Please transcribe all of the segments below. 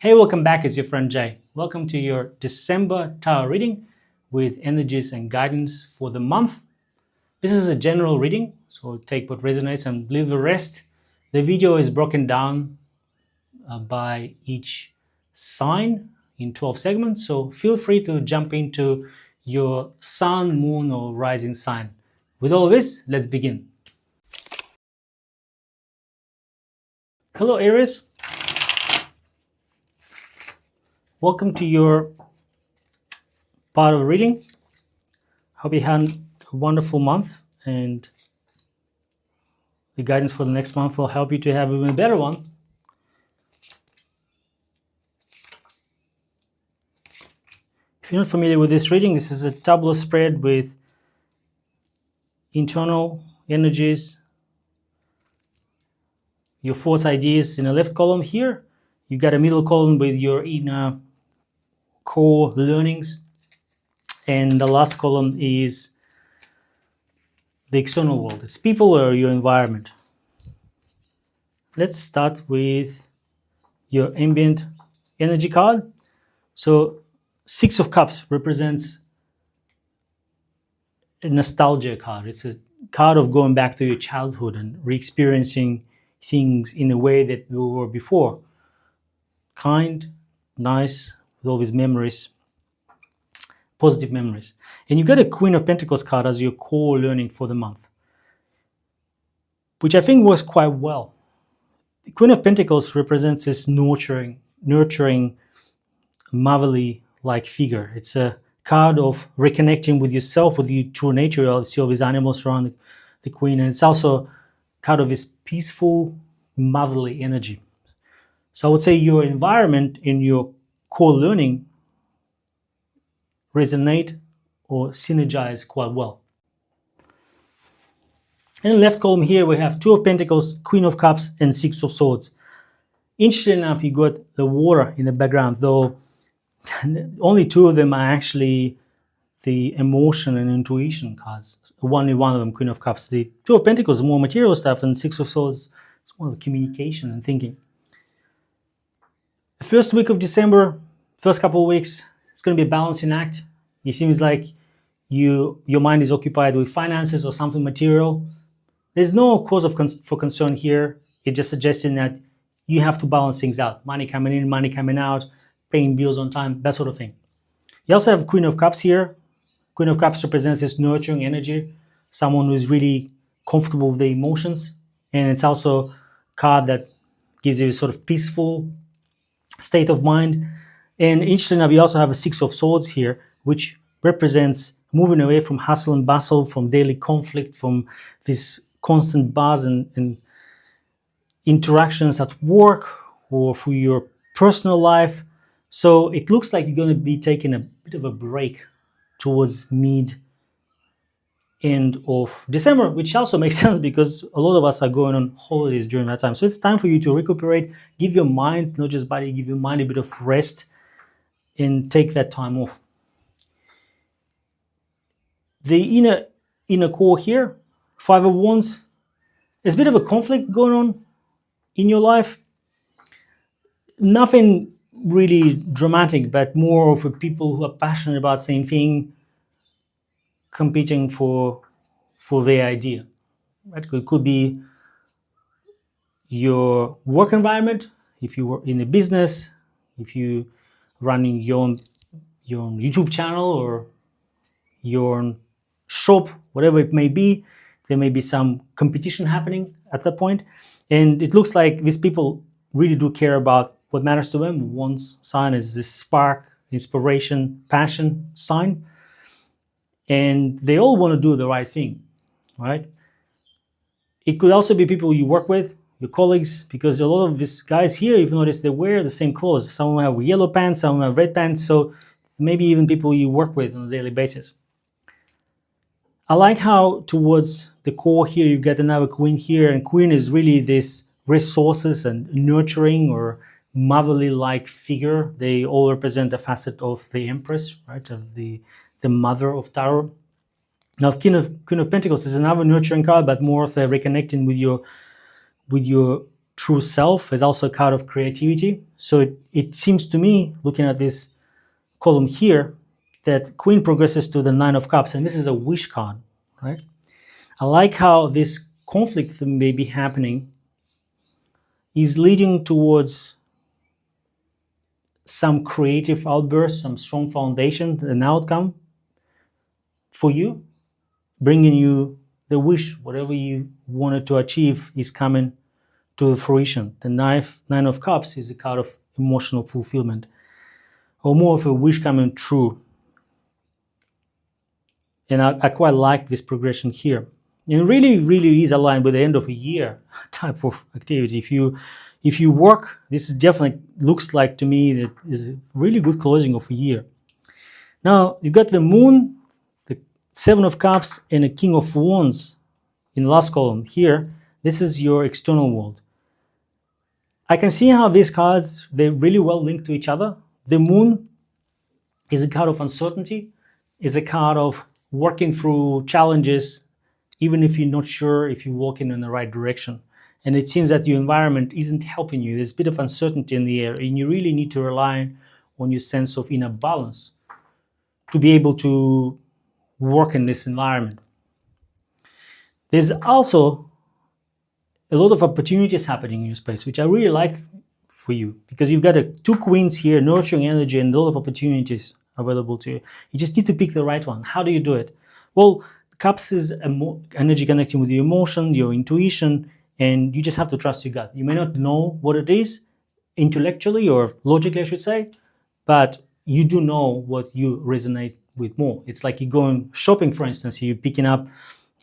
Hey, welcome back. It's your friend Jay. Welcome to your December tarot reading with energies and guidance for the month. This is a general reading, so take what resonates and leave the rest. The video is broken down by each sign in 12 segments, so feel free to jump into your sun, moon, or rising sign. With all this, let's begin. Hello, Aries. Welcome to your part of reading. Hope you had a wonderful month, and the guidance for the next month will help you to have even a better one. If you're not familiar with this reading, this is a tableau spread with internal energies, your thoughts, ideas in the left column here. You got a middle column with your inner core learnings, and the last column is the external world. It's people or your environment. Let's start with your ambient energy card. So Six of Cups represents a nostalgia card. It's a card of going back to your childhood and re-experiencing things in a way that we were before. Kind, nice, with all these memories, positive memories. And you got a Queen of Pentacles card as your core learning for the month, which I think works quite well. The Queen of Pentacles represents this nurturing, motherly-like figure. It's a card of reconnecting with yourself, with your true nature. You see all these animals around the Queen, and it's also a card of this peaceful, motherly energy. So I would say your environment in your core learning resonate or synergize quite well. In the left column here, we have Two of Pentacles, Queen of Cups, and Six of Swords. Interesting enough, you got the water in the background, though only two of them are actually the emotion and intuition cards. Only one of them, Queen of Cups. The Two of Pentacles is more material stuff, and Six of Swords is more of communication and thinking. The first week of December, first couple of weeks, it's going to be a balancing act. It seems like your mind is occupied with finances or something material. There's no cause for concern here. It's just suggesting that you have to balance things out. Money coming in, money coming out, paying bills on time, that sort of thing. You also have Queen of Cups here. Queen of Cups represents this nurturing energy, someone who's really comfortable with the emotions. And it's also a card that gives you a sort of peaceful state of mind. And interestingly enough, you also have a Six of Swords here, which represents moving away from hustle and bustle, from daily conflict, from this constant buzz and interactions at work or for your personal life. So it looks like you're going to be taking a bit of a break towards end of December, which also makes sense because a lot of us are going on holidays during that time. So it's time for you to recuperate, give your mind, not just body, give your mind a bit of rest and take that time off. The inner core here, Five of Wands, there's a bit of a conflict going on in your life. Nothing really dramatic, but more of a people who are passionate about the same thing, competing for their idea. Right? It could be your work environment, if you work in a business, if you running your own YouTube channel or your own shop, whatever it may be, there may be some competition happening at that point. And it looks like these people really do care about what matters to them. One's sign is this spark, inspiration, passion sign. And they all want to do the right thing, right? It could also be people you work with, your colleagues, because a lot of these guys here, you've noticed they wear the same clothes. Some have yellow pants, some have red pants. So maybe even people you work with on a daily basis. I like how towards the core here, you get another Queen here, and Queen is really this resources and nurturing or motherly-like figure. They all represent a facet of the Empress, right, of the mother of Tarot. Now, Queen of Pentacles is another nurturing card, but more of a reconnecting with your true self. It's also a card of creativity. So it seems to me, looking at this column here, that Queen progresses to the Nine of Cups, and this is a wish card, right? I like how this conflict that may be happening is leading towards some creative outburst, some strong foundation, an outcome for you, bringing you the wish, whatever you wanted to achieve is coming to fruition. The Nine of Cups is a card of emotional fulfillment, or more of a wish coming true. And I quite like this progression here. And really, really is aligned with the end of a year type of activity. If you work, this is definitely looks like to me that is a really good closing of a year. Now you've got the Moon, the Seven of Cups, and a King of Wands in the last column here. This is your external world. I can see how these cards, they're really well linked to each other. The Moon is a card of uncertainty, is a card of working through challenges, even if you're not sure if you're walking in the right direction. And it seems that your environment isn't helping you. There's a bit of uncertainty in the air, and you really need to rely on your sense of inner balance to be able to work in this environment. There's also a lot of opportunities happening in your space, which I really like for you, because you've got two queens here, nurturing energy and a lot of opportunities available to you. You just need to pick the right one. How do you do it? Well, Cups is energy connecting with your emotion, your intuition, and you just have to trust your gut. You may not know what it is intellectually or logically, I should say, but you do know what you resonate with more. It's like you're going shopping, for instance, you're picking up,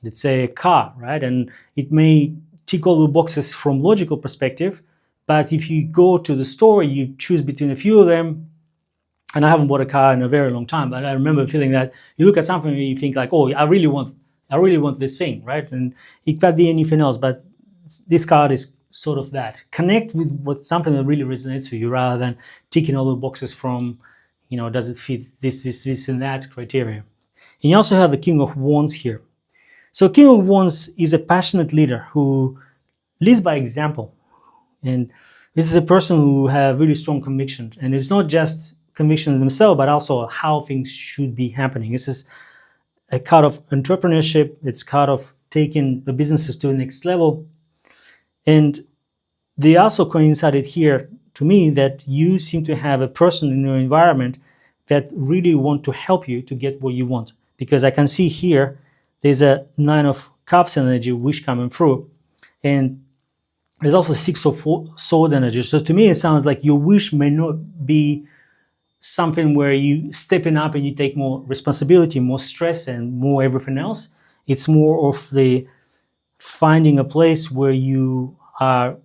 let's say, a car, right? And it may tick all the boxes from logical perspective, but if you go to the store, you choose between a few of them. And I haven't bought a car in a very long time, but I remember feeling that you look at something and you think like, oh, I really want this thing, right? And it could be anything else, but this card is sort of that. Connect with what something that really resonates for you, rather than ticking all the boxes from, does it fit this, and that criteria. And you also have the King of Wands here. So King of Wands is a passionate leader who leads by example. And this is a person who have really strong conviction. And it's not just conviction in themselves, but also how things should be happening. This is a card of entrepreneurship. It's a card of taking the businesses to the next level. And they also coincided here to me that you seem to have a person in your environment that really want to help you to get what you want. Because I can see here, there's a Nine of Cups energy, wish coming through. And there's also Six of Swords energy. So to me, it sounds like your wish may not be something where you stepping up and you take more responsibility, more stress, and more everything else. It's more of the finding a place where you are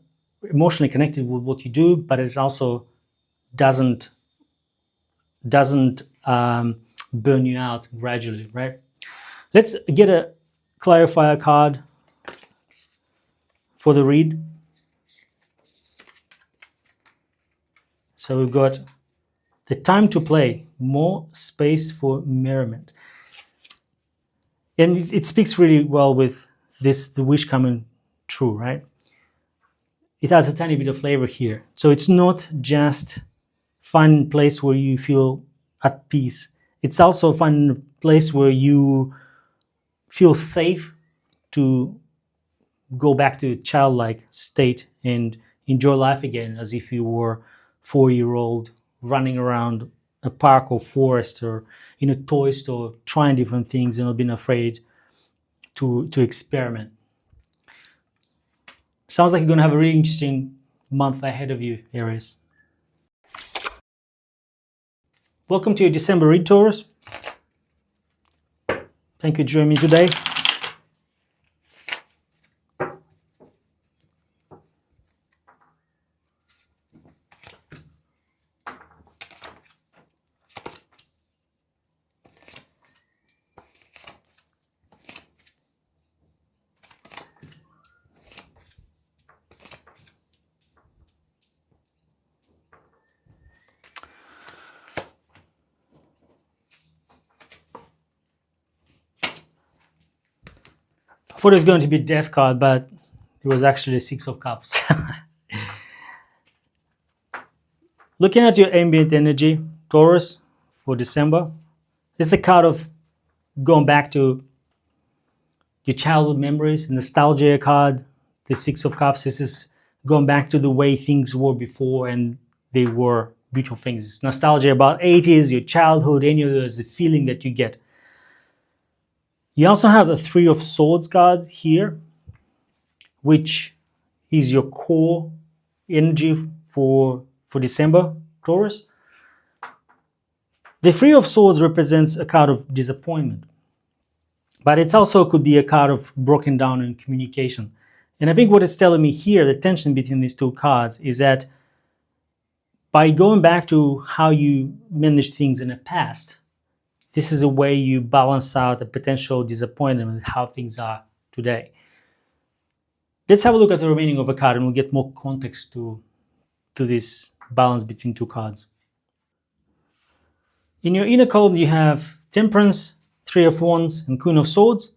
emotionally connected with what you do, but it also doesn't burn you out gradually, right? Let's get a clarifier card for the read. So we've got the time to play, more space for merriment. And it speaks really well with this, the wish coming true, right? It has a tiny bit of flavor here. So it's not just finding a place where you feel at peace. It's also finding a place where you feel safe to go back to a childlike state and enjoy life again, as if you were a 4-year-old running around a park or forest or in a toy store, trying different things and not being afraid to experiment. Sounds like you're going to have a really interesting month ahead of you, Aries. Welcome to your December read, Taurus. Thank you for joining me today. I thought it was going to be Death card, but it was actually a Six of Cups. Looking at your ambient energy, Taurus, for December, it's a card of going back to your childhood memories, nostalgia card, the Six of Cups. This is going back to the way things were before, and they were beautiful things. It's nostalgia about 80s, your childhood, any of those, the feeling that you get. You also have the Three of Swords card here, which is your core energy for December, Taurus. The Three of Swords represents a card of disappointment, but it also could be a card of broken down in communication. And I think what it's telling me here, the tension between these two cards, is that by going back to how you managed things in the past, this is a way you balance out a potential disappointment with how things are today. Let's have a look at the remaining of a card and we'll get more context to this balance between two cards. In your inner column, you have Temperance, Three of Wands, and Queen of Swords.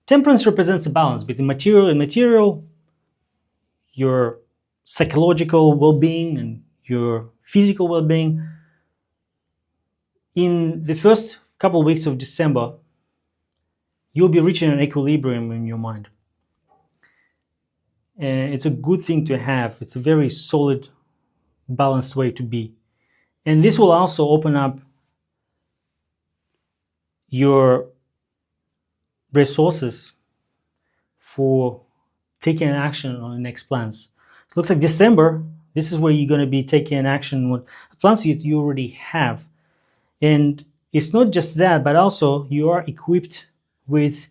Temperance represents a balance between material and material, your psychological well-being and your physical well-being. In the first couple of weeks of December, you'll be reaching an equilibrium in your mind. And it's a good thing to have. It's a very solid, balanced way to be. And this will also open up your resources for taking action on the next plans. It looks like December, this is where you're going to be taking action on plans you already have. And it's not just that, but also you are equipped with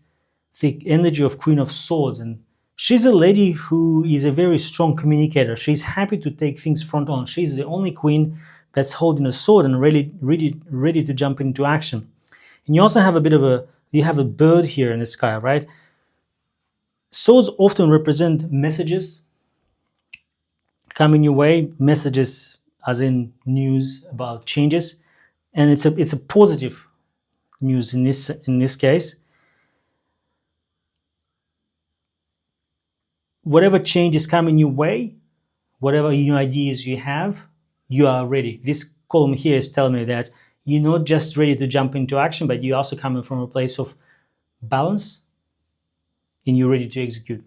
the energy of Queen of Swords. And she's a lady who is a very strong communicator. She's happy to take things front on. She's the only queen that's holding a sword and ready to jump into action. And you also have you have a bird here in the sky, right? Swords often represent messages coming your way, messages as in news about changes, and it's a positive news in this case. Whatever change is coming your way, whatever new ideas you have, you are ready. This column here is telling me that you're not just ready to jump into action, but you're also coming from a place of balance and you're ready to execute.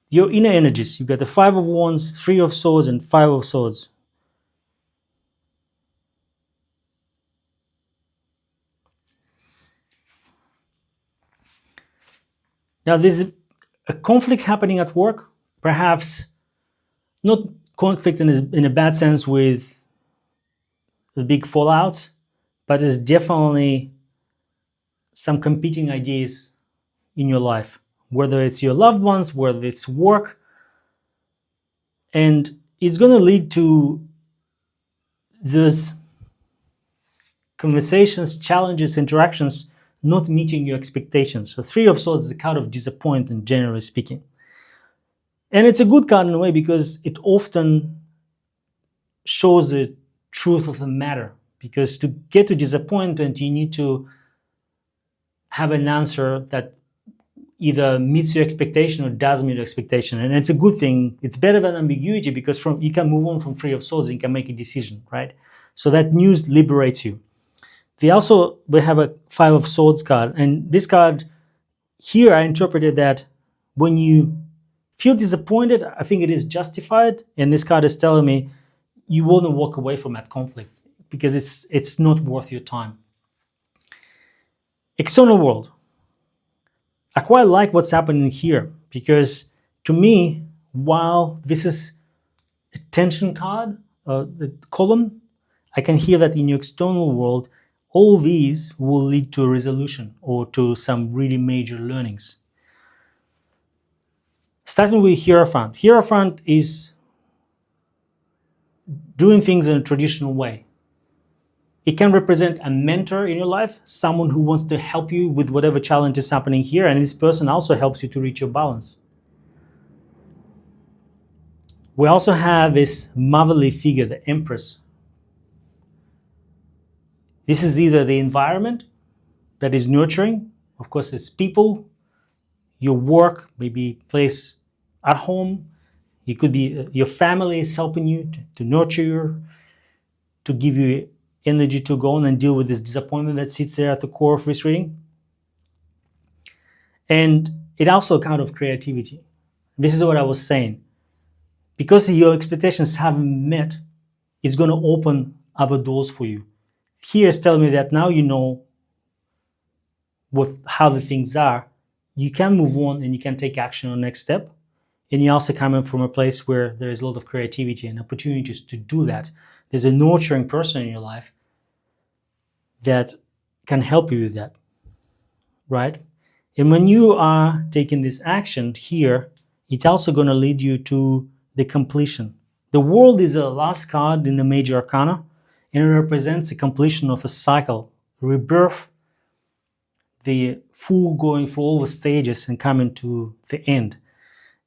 Your inner energies, you've got the Five of Wands, Three of Swords, and Five of Swords. Now there's a conflict happening at work, perhaps not conflict in a bad sense with the big fallouts, but there's definitely some competing ideas in your life, whether it's your loved ones, whether it's work, and it's going to lead to those conversations, challenges, interactions not meeting your expectations. So Three of Swords is a card of disappointment, generally speaking. And it's a good card in a way because it often shows the truth of the matter. Because to get to disappointment, you need to have an answer that either meets your expectation or doesn't meet your expectation. And it's a good thing. It's better than ambiguity because you can move on from Three of Swords and you can make a decision, right? So that news liberates you. We have a Five of Swords card. And this card here, I interpreted that when you feel disappointed, I think it is justified. And this card is telling me you want to walk away from that conflict because it's not worth your time. External world. I quite like what's happening here because to me, while this is a tension card, the column, I can hear that in your external world, all these will lead to a resolution or to some really major learnings. Starting with Hierophant. Hierophant is doing things in a traditional way. It can represent a mentor in your life, someone who wants to help you with whatever challenge is happening here, and this person also helps you to reach your balance. We also have this motherly figure, the Empress. This is either the environment that is nurturing, of course it's people, your work, maybe place at home. It could be your family is helping you to nurture to give you energy to go on and deal with this disappointment that sits there at the core of this reading. And it also kind of creativity. This is what I was saying. Because your expectations haven't met, it's going to open other doors for you. Here is telling me that now you know how the things are. You can move on and you can take action on the next step. And you're also coming from a place where there is a lot of creativity and opportunities to do that. There's a nurturing person in your life that can help you with that, right? And when you are taking this action here, it's also going to lead you to the completion. The world is the last card in the major arcana, and it represents the completion of a cycle, rebirth, the full going through all the stages and coming to the end.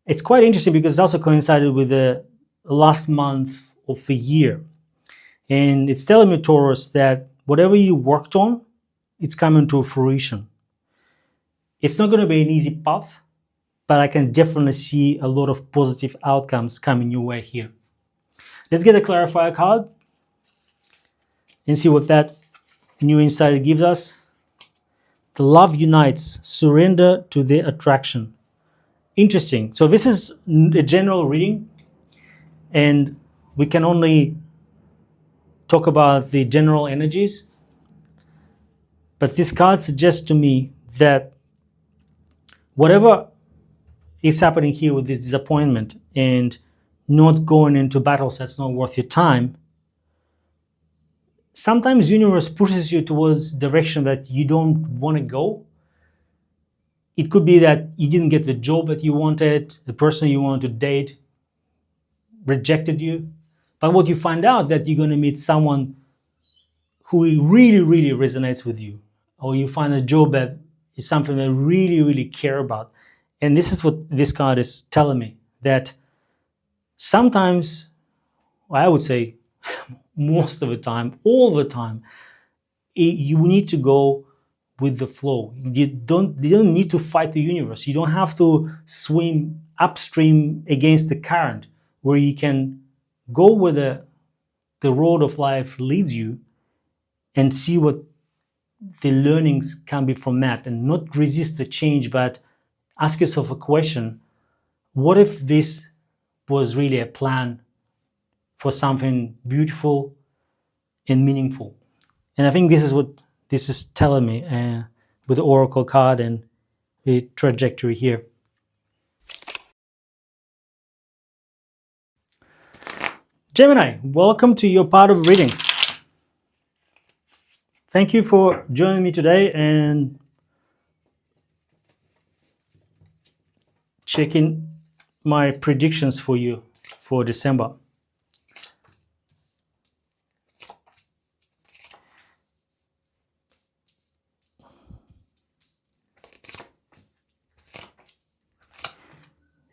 It's quite interesting because it's also coincided with the last month of the year. And it's telling me, Taurus, that whatever you worked on, it's coming to fruition. It's not going to be an easy path, but I can definitely see a lot of positive outcomes coming your way here. Let's get a clarifier card and see what that new insight gives us. The love unites, surrender to the attraction. Interesting. So this is a general reading, and we can only talk about the general energies. But this card suggests to me that whatever is happening here with this disappointment and not going into battles that's not worth your time, sometimes universe pushes you towards direction that you don't want to go. It could be that you didn't get the job that you wanted, the person you wanted to date rejected you. But what you find out that you're going to meet someone who really, really resonates with you, or you find a job that is something that you really, really care about. And this is what this card is telling me, that sometimes, I would say most of the time, all the time, you need to go with the flow. You don't need to fight the universe. You don't have to swim upstream against the current, where you can go where the road of life leads you and see what the learnings can be from that, and not resist the change, but ask yourself a question. What if this was really a plan for something beautiful and meaningful? And I think this is what this is telling me with the Oracle card and the trajectory here. Gemini, welcome to your part of reading. Thank you for joining me today and checking my predictions for you for December.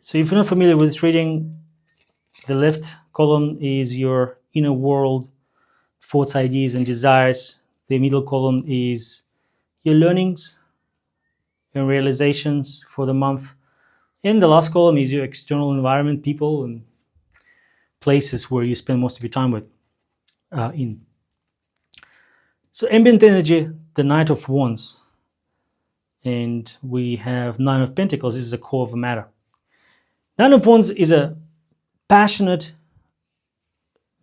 So if you're not familiar with this reading, the left column is your inner world, thoughts, ideas, and desires. The middle column is your learnings and realizations for the month. And the last column is your external environment, people and places where you spend most of your time with. So ambient energy, the Knight of Wands. And we have Nine of Pentacles. This is the core of the matter. Nine of Wands is a passionate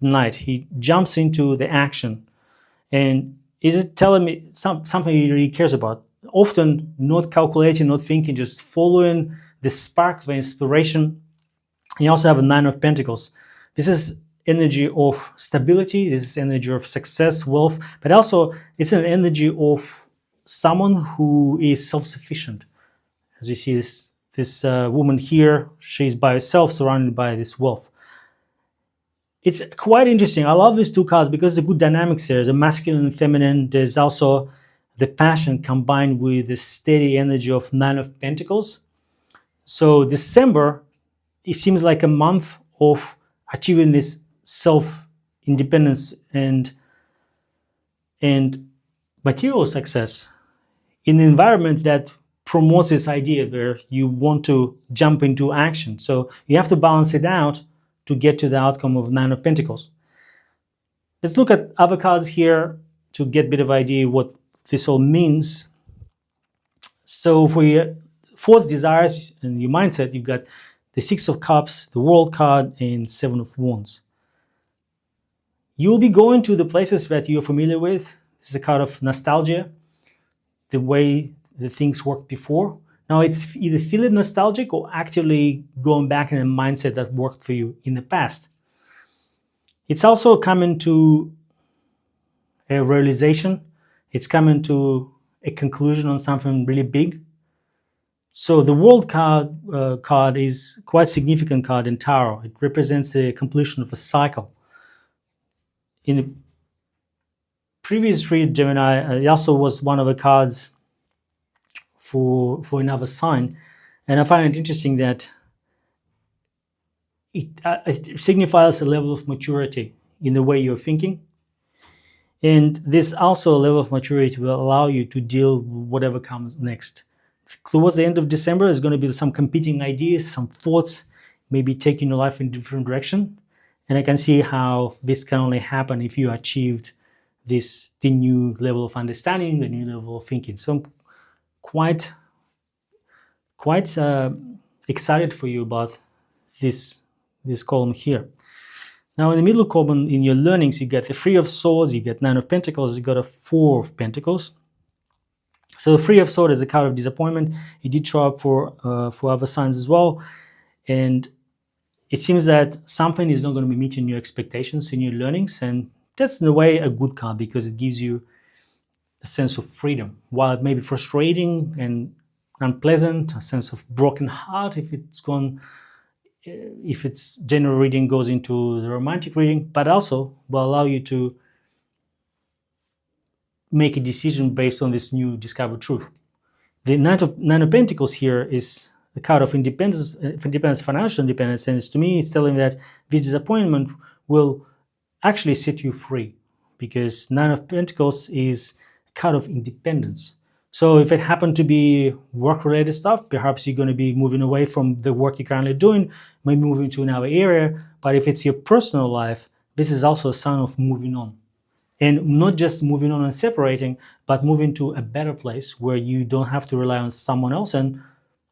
knight. He jumps into the action. And is it telling me something he really cares about? Often not calculating, not thinking, just following the spark of inspiration. And you also have a Nine of Pentacles. This is energy of stability. This is energy of success, wealth, but also it's an energy of someone who is self-sufficient. As you see this woman here, she's by herself, surrounded by this wealth. It's quite interesting. I love these two cards because there's a good dynamics there. There's a masculine and feminine. There's also the passion combined with the steady energy of Nine of Pentacles. So December, it seems like a month of achieving this self-independence and material success in an environment that promotes this idea where you want to jump into action. So you have to balance it out to get to the outcome of Nine of Pentacles. Let's look at other cards here to get a bit of idea what this all means. So for your thoughts, desires, and your mindset, you've got the Six of Cups, the World card, and Seven of Wands. You'll be going to the places that you're familiar with. This is a card of nostalgia, the way the things worked before. Now it's either feeling nostalgic or actively going back in a mindset that worked for you in the past. It's also coming to a realization. It's coming to a conclusion on something really big. So the World card is quite a significant card in Tarot. It represents the completion of a cycle. In the previous read, Gemini, it also was one of the cards for another sign. And I find it interesting that it signifies a level of maturity in the way you're thinking. And this also a level of maturity will allow you to deal with whatever comes next. Towards the end of December, there's going to be some competing ideas, some thoughts, maybe taking your life in a different direction. And I can see how this can only happen if you achieved the new level of understanding, the new level of thinking. So I'm quite excited for you about this column here. Now in the middle column in your learnings, you get the Three of Swords, you get Nine of Pentacles, you got a Four of Pentacles. So the Three of Swords is a card of disappointment. It did show up for other signs as well. And it seems that something is not going to be meeting your expectations in your learnings. And that's in a way a good card because it gives you a sense of freedom. While it may be frustrating and unpleasant, a sense of broken heart if its general reading goes into the romantic reading, but also will allow you to make a decision based on this new discovered truth. The Nine of Pentacles here is the card of independence, financial independence, and to me, it's telling that this disappointment will actually set you free, because Nine of Pentacles is a card of independence. So if it happened to be work-related stuff, perhaps you're going to be moving away from the work you're currently doing, maybe moving to another area. But if it's your personal life, this is also a sign of moving on. And not just moving on and separating, but moving to a better place where you don't have to rely on someone else and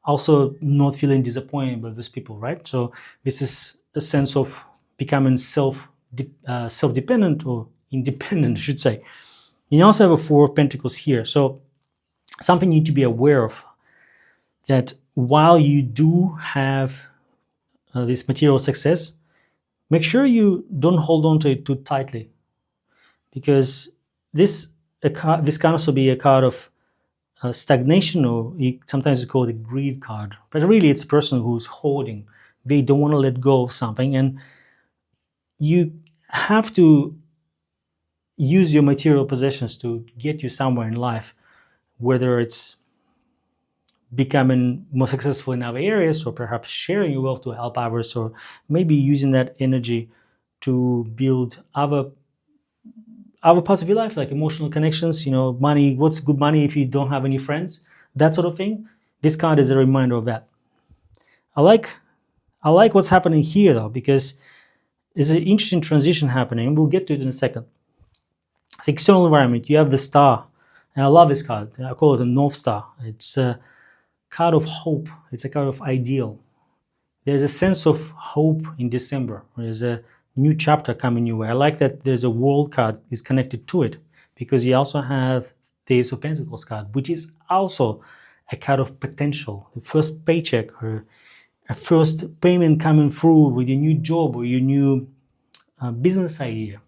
also not feeling disappointed by those people, right? So this is a sense of becoming self-dependent or independent, I should say. You also have a Four of Pentacles here. So something you need to be aware of, that while you do have this material success, make sure you don't hold on to it too tightly, because this can also be a card of stagnation, or sometimes it's called a greed card. But really, it's a person who's hoarding. They don't want to let go of something, and you have to use your material possessions to get you somewhere in life, whether it's becoming more successful in other areas, or perhaps sharing your wealth to help others, or maybe using that energy to build other parts of your life, like emotional connections, money. What's good money if you don't have any friends? That sort of thing. This card is a reminder of that. I like what's happening here, though, because there's an interesting transition happening. We'll get to it in a second. The external environment, you have the Star. And I love this card. I call it a North Star. It's a card of hope. It's a card of ideal. There's a sense of hope in December. There's a new chapter coming your way. I like that there's a World card is connected to it, because you also have the Ace of Pentacles card, which is also a card of potential. The first paycheck or a first payment coming through with your new job or your new business idea.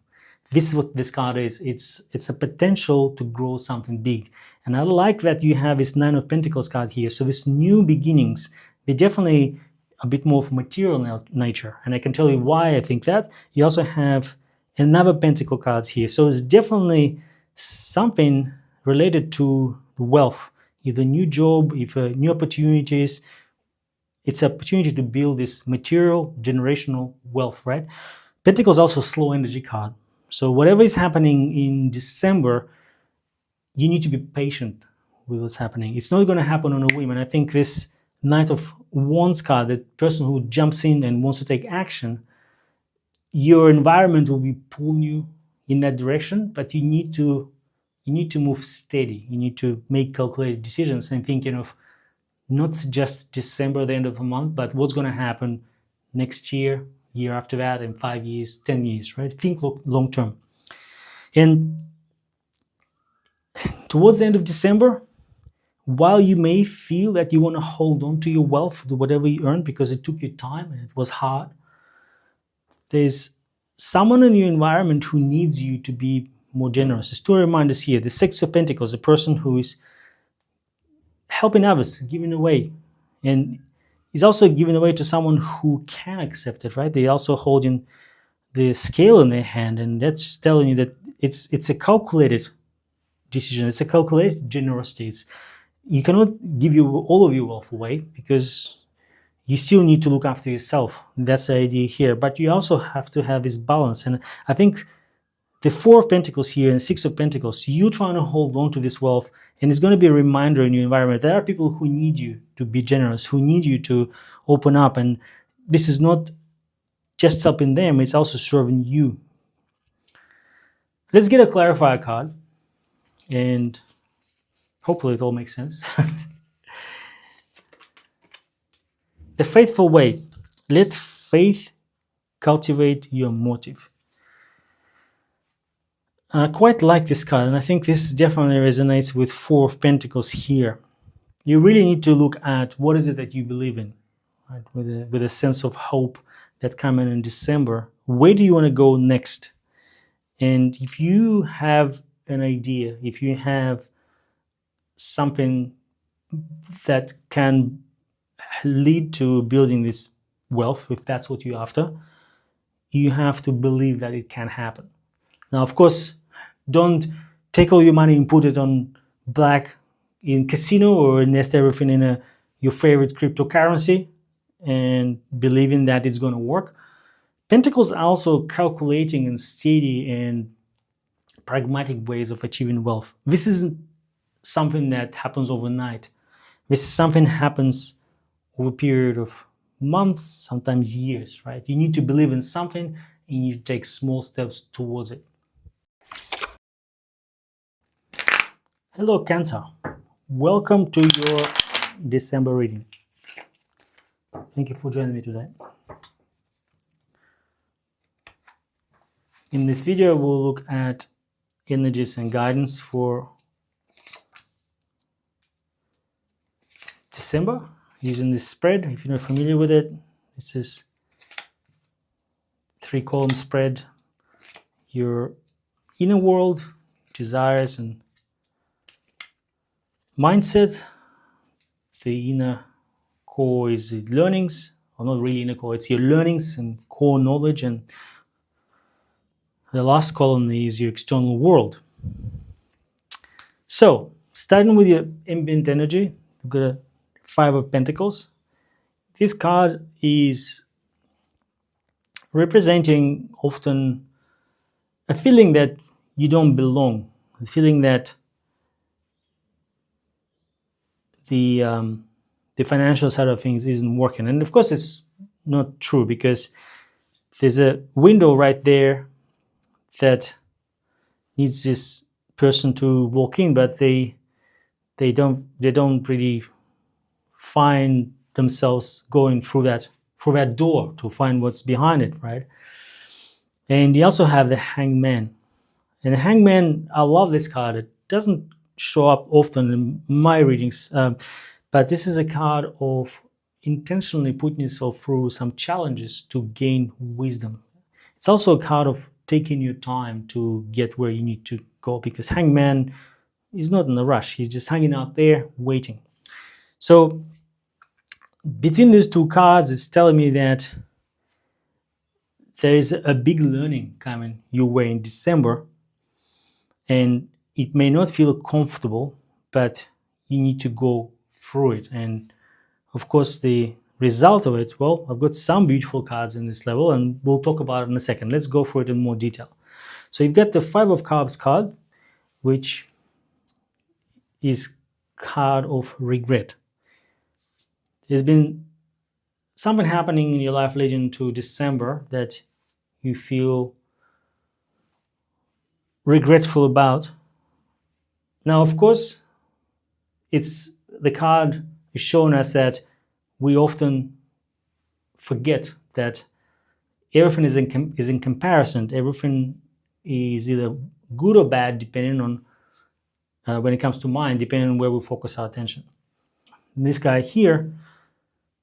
This is what this card is. It's a potential to grow something big. And I like that you have this Nine of Pentacles card here. So this new beginnings, they're definitely a bit more of material nature. And I can tell you why I think that. You also have another Pentacle cards here. So it's definitely something related to the wealth, either new job, either new opportunities. It's an opportunity to build this material generational wealth, right? Pentacles also slow energy card. So whatever is happening in December, you need to be patient with what's happening. It's not going to happen on a whim. And I think this Knight of Wands card, the person who jumps in and wants to take action, your environment will be pulling you, in that direction, but you need to move steady. You need to make calculated decisions and thinking of not just December, the end of the month, but what's going to happen next year, year after that, in 5 years, 10 years, right? Think long term. And towards the end of December, while you may feel that you want to hold on to your wealth, to whatever you earned, because it took you time and it was hard, there's someone in your environment who needs you to be more generous. There's two reminders here. The Six of Pentacles, a person who is helping others, giving away, and is also giving away to someone who can accept it, right? They also holding the scale in their hand, and that's telling you that it's a calculated decision. It's a calculated generosity. You cannot give all of your wealth away because you still need to look after yourself. That's the idea here. But you also have to have this balance. And I think the Four of Pentacles here and Six of Pentacles, you're trying to hold on to this wealth, and it's going to be a reminder in your environment. There are people who need you to be generous, who need you to open up. And this is not just helping them, it's also serving you. Let's get a clarifier card, and hopefully it all makes sense. The Faithful Way. Let faith cultivate your motive. I quite like this card, and I think this definitely resonates with Four of Pentacles here. You really need to look at what is it that you believe in, right? With a sense of hope that coming in December. Where do you want to go next? And if you have an idea, if you have something that can lead to building this wealth, if that's what you're after, you have to believe that it can happen. Now, of course, don't take all your money and put it on black in casino or invest everything in your favorite cryptocurrency and believing that it's going to work. Pentacles are also calculating and steady and pragmatic ways of achieving wealth. This isn't something that happens overnight. This is something that happens over a period of months, sometimes years, right? You need to believe in something and you take small steps towards it. Hello, Cancer. Welcome to your December reading. Thank you for joining me today. In this video, we'll look at energies and guidance for December using this spread. If you're not familiar with it, this is 3-column spread. Your inner world, desires and mindset. The inner core is the learnings, or not really inner core, it's your learnings and core knowledge, and the last column is your external world. So, starting with your ambient energy, we've got a 5 of Pentacles. This card is representing often a feeling that you don't belong, a feeling that the financial side of things isn't working. And of course, it's not true because there's a window right there that needs this person to walk in, but they don't really find themselves going through that door to find what's behind it, right? And you also have the Hangman. And the Hangman, I love this card. It doesn't show up often in my readings, but this is a card of intentionally putting yourself through some challenges to gain wisdom. It's also a card of taking your time to get where you need to go, because Hangman is not in a rush. He's just hanging out there waiting. So between these two cards, it's telling me that there is a big learning coming your way in December, and it may not feel comfortable, but you need to go through it. And of course, the result of it, well, I've got some beautiful cards in this level, and we'll talk about it in a second. Let's go through it in more detail. So you've got the 5 of Cups card, which is card of regret. There's been something happening in your life leading to December that you feel regretful about. Now, of course, it's the card is showing us that we often forget that everything is in comparison. Everything is either good or bad, depending on when it comes to mind, depending on where we focus our attention. And this guy here,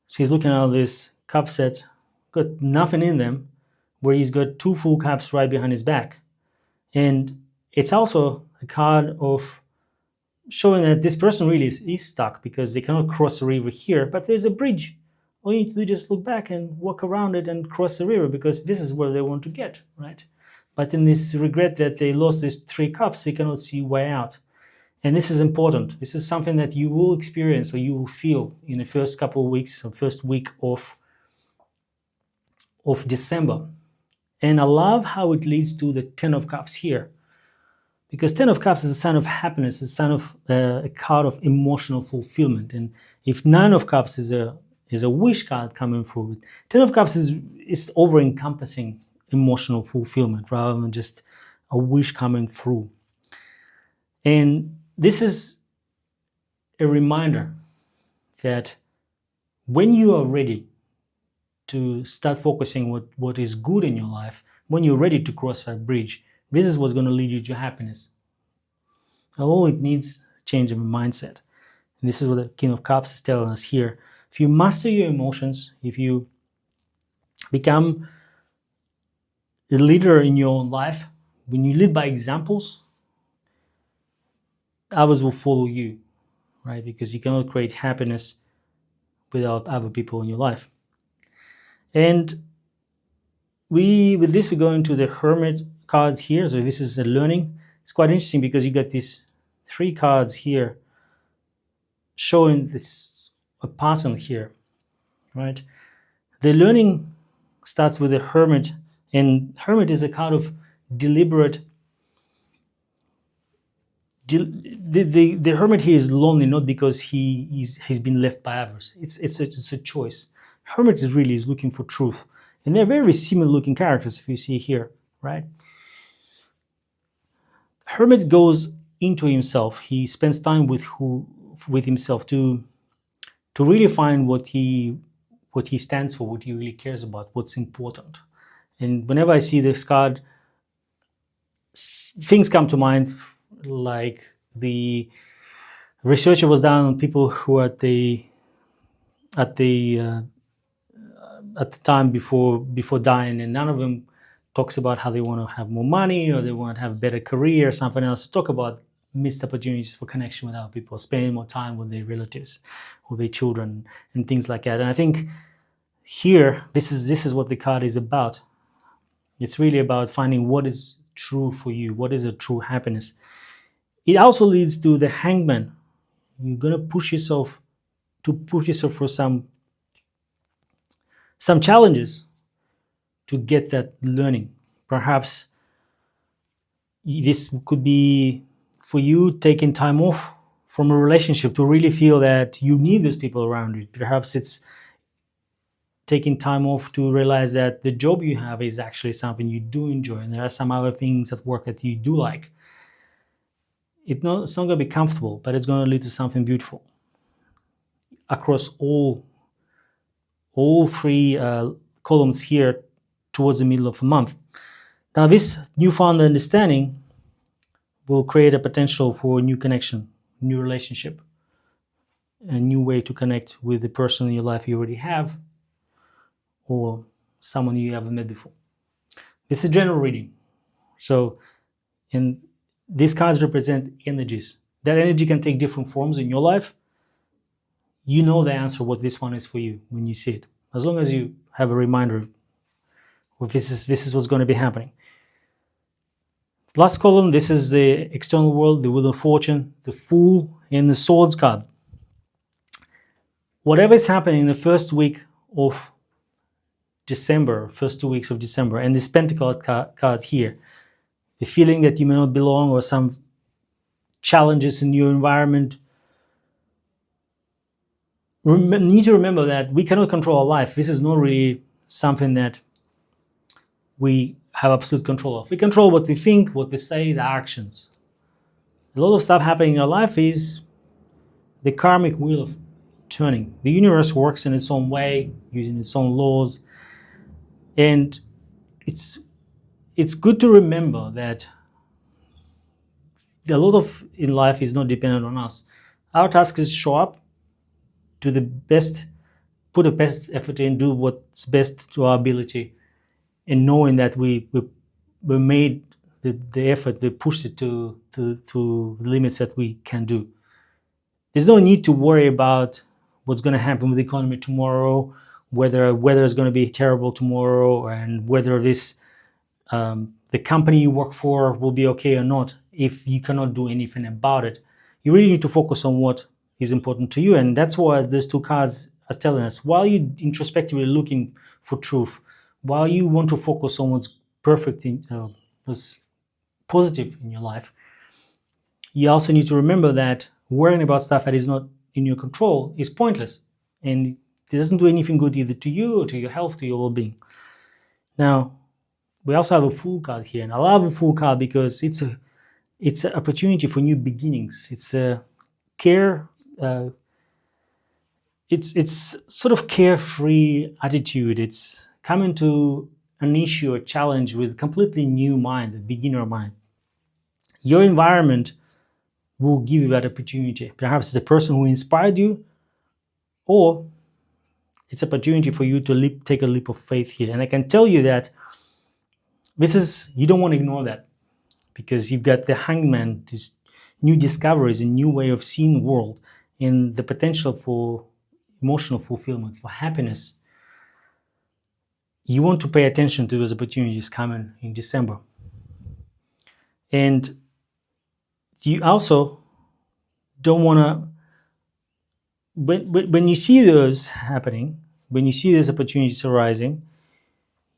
so he's looking at this cup set, got nothing in them, where he's got 2 full cups right behind his back. And it's also a card of showing that this person really is stuck because they cannot cross the river here, but there's a bridge. All you need to do is just look back and walk around it and cross the river, because this is where they want to get, right? But in this regret that they lost these 3 cups, they cannot see way out. And this is important. This is something that you will experience or you will feel in the first couple of weeks or first week of December. And I love how it leads to the 10 of Cups here. Because 10 of Cups is a sign of happiness, a sign of a card of emotional fulfillment. And if 9 of Cups is a wish card coming through, 10 of Cups is over-encompassing emotional fulfillment rather than just a wish coming through. And this is a reminder that when you are ready to start focusing what is good in your life, when you're ready to cross that bridge, this is what's going to lead you to happiness. All it needs is a change of mindset. And this is what the King of Cups is telling us here. If you master your emotions, if you become a leader in your own life, when you lead by examples, others will follow you, right? Because you cannot create happiness without other people in your life. And with this, we go into the Hermit card here. So this is a learning. It's quite interesting because you got these 3 cards here showing this a pattern here, right? The learning starts with the Hermit, and Hermit is a card of deliberate. The Hermit here is lonely not because he's been left by others. It's a choice. Hermit is looking for truth, and they're very similar looking characters if you see here, right? Hermit goes into himself. He spends time with himself to really find what he stands for, what he really cares about, what's important. And whenever I see this card, things come to mind, like the research was done on people who are at the time before dying, and none of them talks about how they want to have more money or they want to have a better career or something else. Talk about missed opportunities for connection with other people, spending more time with their relatives or their children and things like that. And I think here, this is what the card is about. It's really about finding what is true for you, what is a true happiness. It also leads to the Hangman. You're gonna push yourself for some challenges to get that learning. Perhaps this could be for you taking time off from a relationship to really feel that you need those people around you. Perhaps it's taking time off to realize that the job you have is actually something you do enjoy, and there are some other things at work that you do like. It's not going to be comfortable, but it's going to lead to something beautiful across all 3 columns here towards the middle of the month. Now, this newfound understanding will create a potential for a new connection, new relationship, a new way to connect with the person in your life you already have or someone you haven't met before. This is general reading. So, these cards represent energies. That energy can take different forms in your life. You know the answer what this one is for you when you see it. As long as you have a reminder of this is what's going to be happening. Last column, this is the external world, the Wheel of Fortune, the Fool, and the Swords card. Whatever is happening in the first week of December, first 2 weeks of December, and this Pentacle card here, the feeling that you may not belong or some challenges in your environment, need to remember that we cannot control our life. This is not really something that we have absolute control of. We control what we think, what we say, the actions. A lot of stuff happening in our life is the karmic wheel of turning. The universe works in its own way, using its own laws. And it's good to remember that a lot of in life is not dependent on us. Our task is show up, do the best, put the best effort in, do what's best to our ability, and knowing that we made the effort, we pushed it to the limits that we can do. There's no need to worry about what's going to happen with the economy tomorrow, whether weather is going to be terrible tomorrow, and whether this the company you work for will be okay or not. If you cannot do anything about it, you really need to focus on what is important to you. And that's why these two cards are telling us, while you introspectively looking for truth, while you want to focus on what's perfect, what's positive in your life, you also need to remember that worrying about stuff that is not in your control is pointless, and it doesn't do anything good either to you or to your health, to your well-being. Now, we also have a Fool card here, and I love a Fool card because it's an opportunity for new beginnings. It's a it's sort of carefree attitude. It's coming to an issue or challenge with a completely new mind, a beginner mind. Your environment will give you that opportunity. Perhaps the person who inspired you, or it's an opportunity for you to take a leap of faith here. And I can tell you that you don't want to ignore that, because you've got the Hangman, this new discoveries, a new way of seeing the world, and the potential for emotional fulfillment, for happiness. You want to pay attention to those opportunities coming in December. And you also don't want to, when you see those happening, when you see those opportunities arising,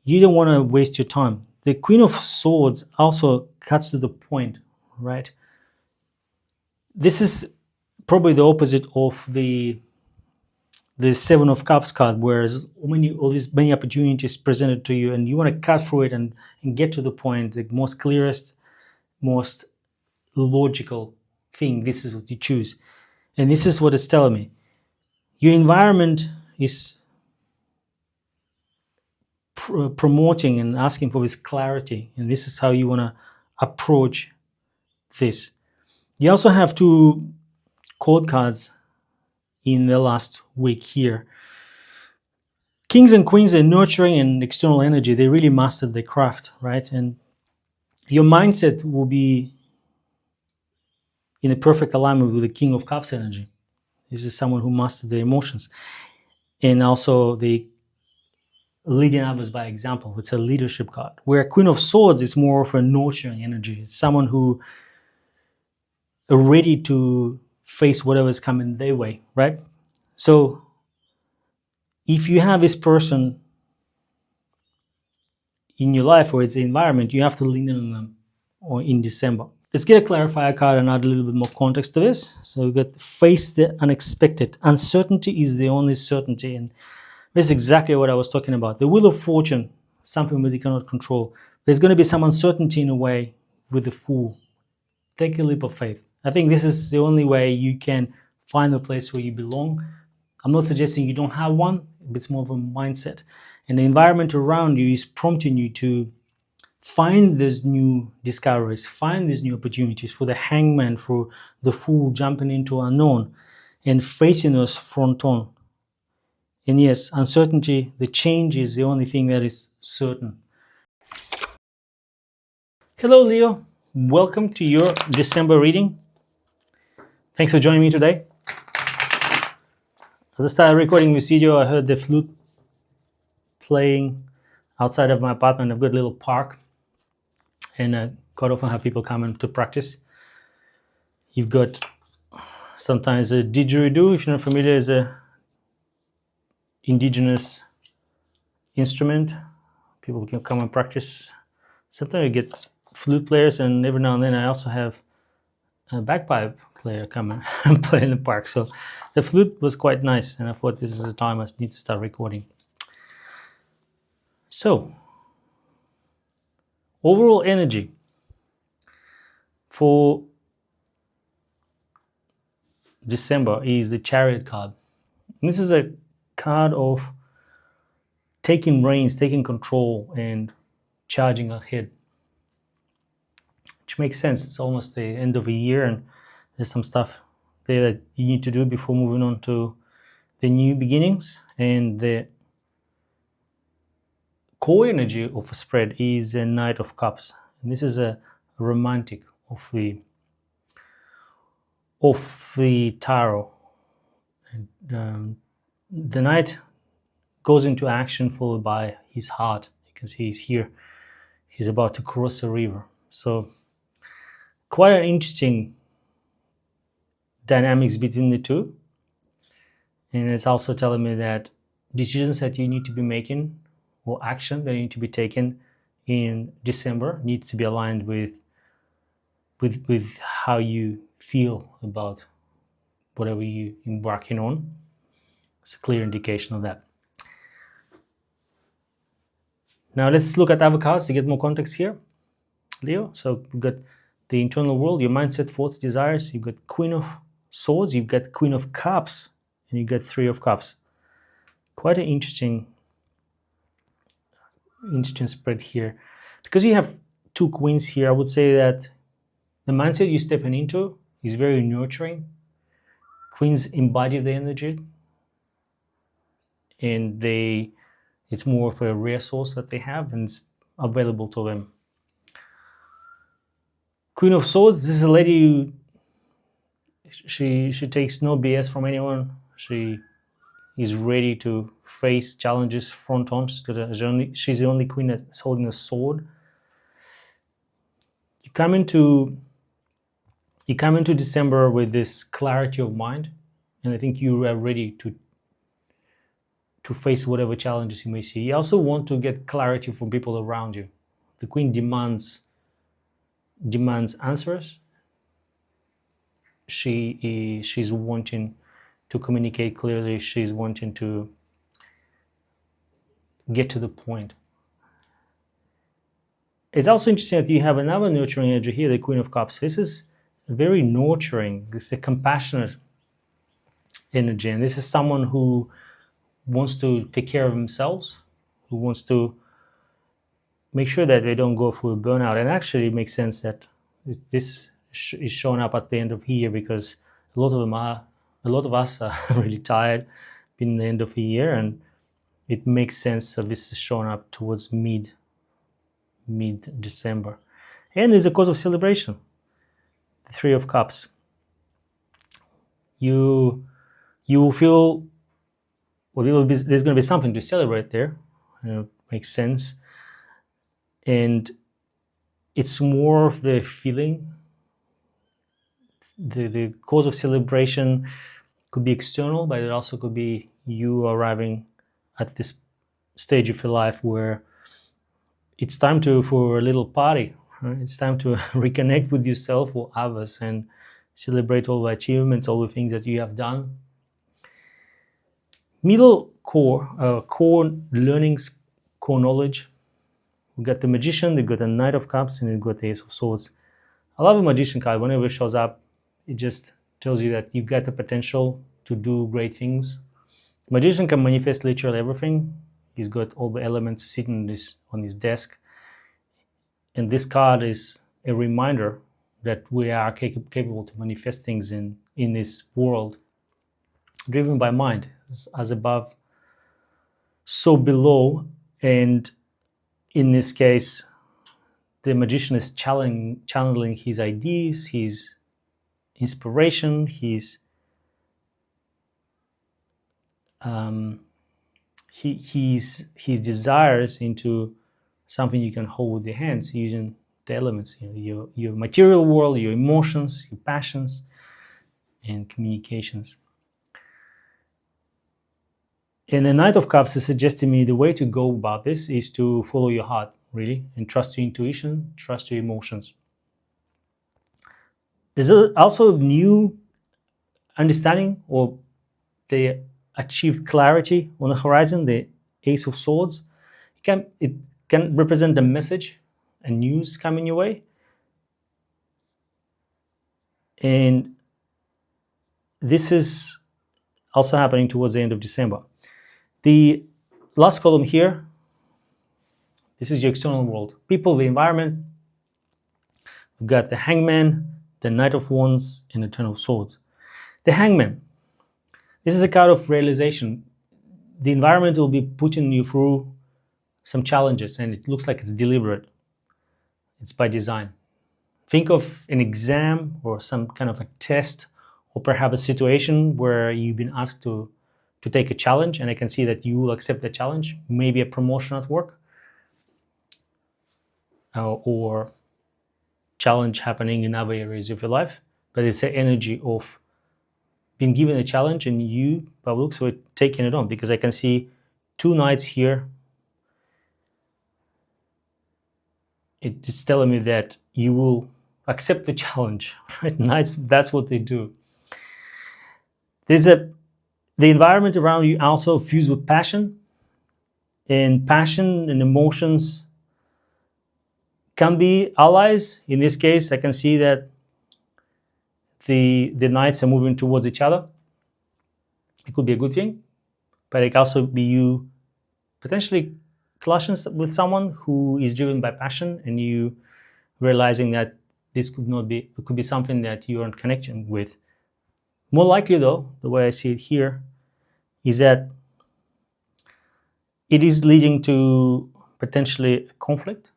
you don't want to waste your time. The Queen of Swords also cuts to the point, right? This is probably the opposite of the Seven of Cups card, whereas many opportunities presented to you, and you want to cut through it and get to the point, the most clearest, most logical thing. This is what you choose. And this is what it's telling me. Your environment is promoting and asking for this clarity, and this is how you want to approach this. You also have two court cards in the last week here. Kings and Queens are nurturing and external energy. They really mastered their craft, right? And your mindset will be in a perfect alignment with the King of Cups energy. This is someone who mastered their emotions, and also the leading others by example. It's a leadership card. Where Queen of Swords is more of a nurturing energy. It's someone who are ready to face whatever's coming their way, right? So if you have this person in your life or it's the environment, you have to lean in on them or in December. Let's get a clarifier card and add a little bit more context to this. So we've got face the unexpected. Uncertainty is the only certainty. And this is exactly what I was talking about. The Wheel of Fortune, something that you cannot control. There's going to be some uncertainty in a way with the Fool. Take a leap of faith. I think this is the only way you can find a place where you belong. I'm not suggesting you don't have one. It's more of a mindset. And the environment around you is prompting you to find these new discoveries, find these new opportunities. For the Hangman, for the Fool jumping into unknown and facing us front on. And yes, uncertainty, the change is the only thing that is certain. Hello, Leo. Welcome to your December reading. Thanks for joining me today. As I started recording this video, I heard the flute playing outside of my apartment. I've got a little park, and quite often have people come in to practice. You've got sometimes a didgeridoo, if you're not familiar, is a indigenous instrument. People can come and practice. Sometimes you get flute players, and every now and then I also have a bagpipe player come and play in the park. So the flute was quite nice, and I thought this is the time I need to start recording. So overall energy for December is the Chariot card. And this is a card of taking reins, taking control, and charging ahead, which makes sense. It's almost the end of a year, and there's some stuff there that you need to do before moving on to the new beginnings. And the core energy of a spread is a Knight of Cups, and this is a romantic of the tarot. And, the Knight goes into action followed by his heart. You can see he's here. He's about to cross a river. So quite an interesting dynamics between the two. And it's also telling me that decisions that you need to be making or action that need to be taken in December need to be aligned with how you feel about whatever you're embarking on. It's a clear indication of that. Now let's look at other cards to get more context here, Leo. So we've got the internal world, your mindset, thoughts, desires. You've got Queen of Swords, you've got Queen of Cups, and you've got Three of Cups. Quite an interesting spread here. Because you have two queens here, I would say that the mindset you're stepping into is very nurturing. Queens embody the energy, and it's more of a resource that they have and it's available to them. Queen of Swords, this is a lady who she takes no BS from anyone. She is ready to face challenges front on. She's the only queen that's holding a sword. You come into December with this clarity of mind, and I think you are ready to face whatever challenges you may see. You also want to get clarity from people around you. The Queen demands answers. She's wanting to communicate clearly. She's wanting to get to the point. It's also interesting that you have another nurturing energy here, the Queen of Cups. This is very nurturing. This is a compassionate energy, and this is someone who wants to take care of themselves, who wants to make sure that they don't go through a burnout. And actually it makes sense that this is showing up at the end of the year, because a lot of us are really tired being the end of the year, and it makes sense that this is showing up towards mid-December. And there's a cause of celebration, the Three of Cups. You will feel, well, there's going to be something to celebrate there. Makes sense. And it's more of the feeling. The cause of celebration could be external, but it also could be you arriving at this stage of your life where it's time for a little party. Right? It's time to reconnect with yourself or others and celebrate all the achievements, all the things that you have done. Middle core learnings, core knowledge. We've got the Magician, we've got the Knight of Cups, and we've got the Ace of Swords. I love the Magician card. Whenever it shows up, it just tells you that you've got the potential to do great things. Magician can manifest literally everything. He's got all the elements sitting on his desk. And this card is a reminder that we are capable to manifest things in this world, driven by mind, as above, so below. And in this case, the Magician is channeling his ideas, his inspiration, his desires into something you can hold with your hands, using the elements, your material world, your emotions, your passions, and communications. And the Knight of Cups is suggesting me the way to go about this is to follow your heart, really, and trust your intuition, trust your emotions. There's also new understanding, or the achieved clarity on the horizon, the Ace of Swords. It can represent a message and news coming your way. And this is also happening towards the end of December. The last column here, this is your external world. People, the environment. We've got the Hangman, the Knight of Wands, and the Ten of Swords. The Hangman. This is a card of realization. The environment will be putting you through some challenges, and it looks like it's deliberate. It's by design. Think of an exam or some kind of a test, or perhaps a situation where you've been asked to take a challenge, and I can see that you will accept the challenge, maybe a promotion at work, or challenge happening in other areas of your life. But it's the energy of being given a challenge and you, by the looks of it, taking it on, because I can see two knights here. It's telling me that you will accept the challenge, right? Knights, that's what they do. The environment around you also fused with passion, and passion and emotions can be allies. In this case, I can see that the knights are moving towards each other. It could be a good thing, but it could also be you potentially clashing with someone who is driven by passion, and you realizing that this could be something that you aren't connecting with. More likely though, the way I see it here, is that it is leading to potentially a conflict,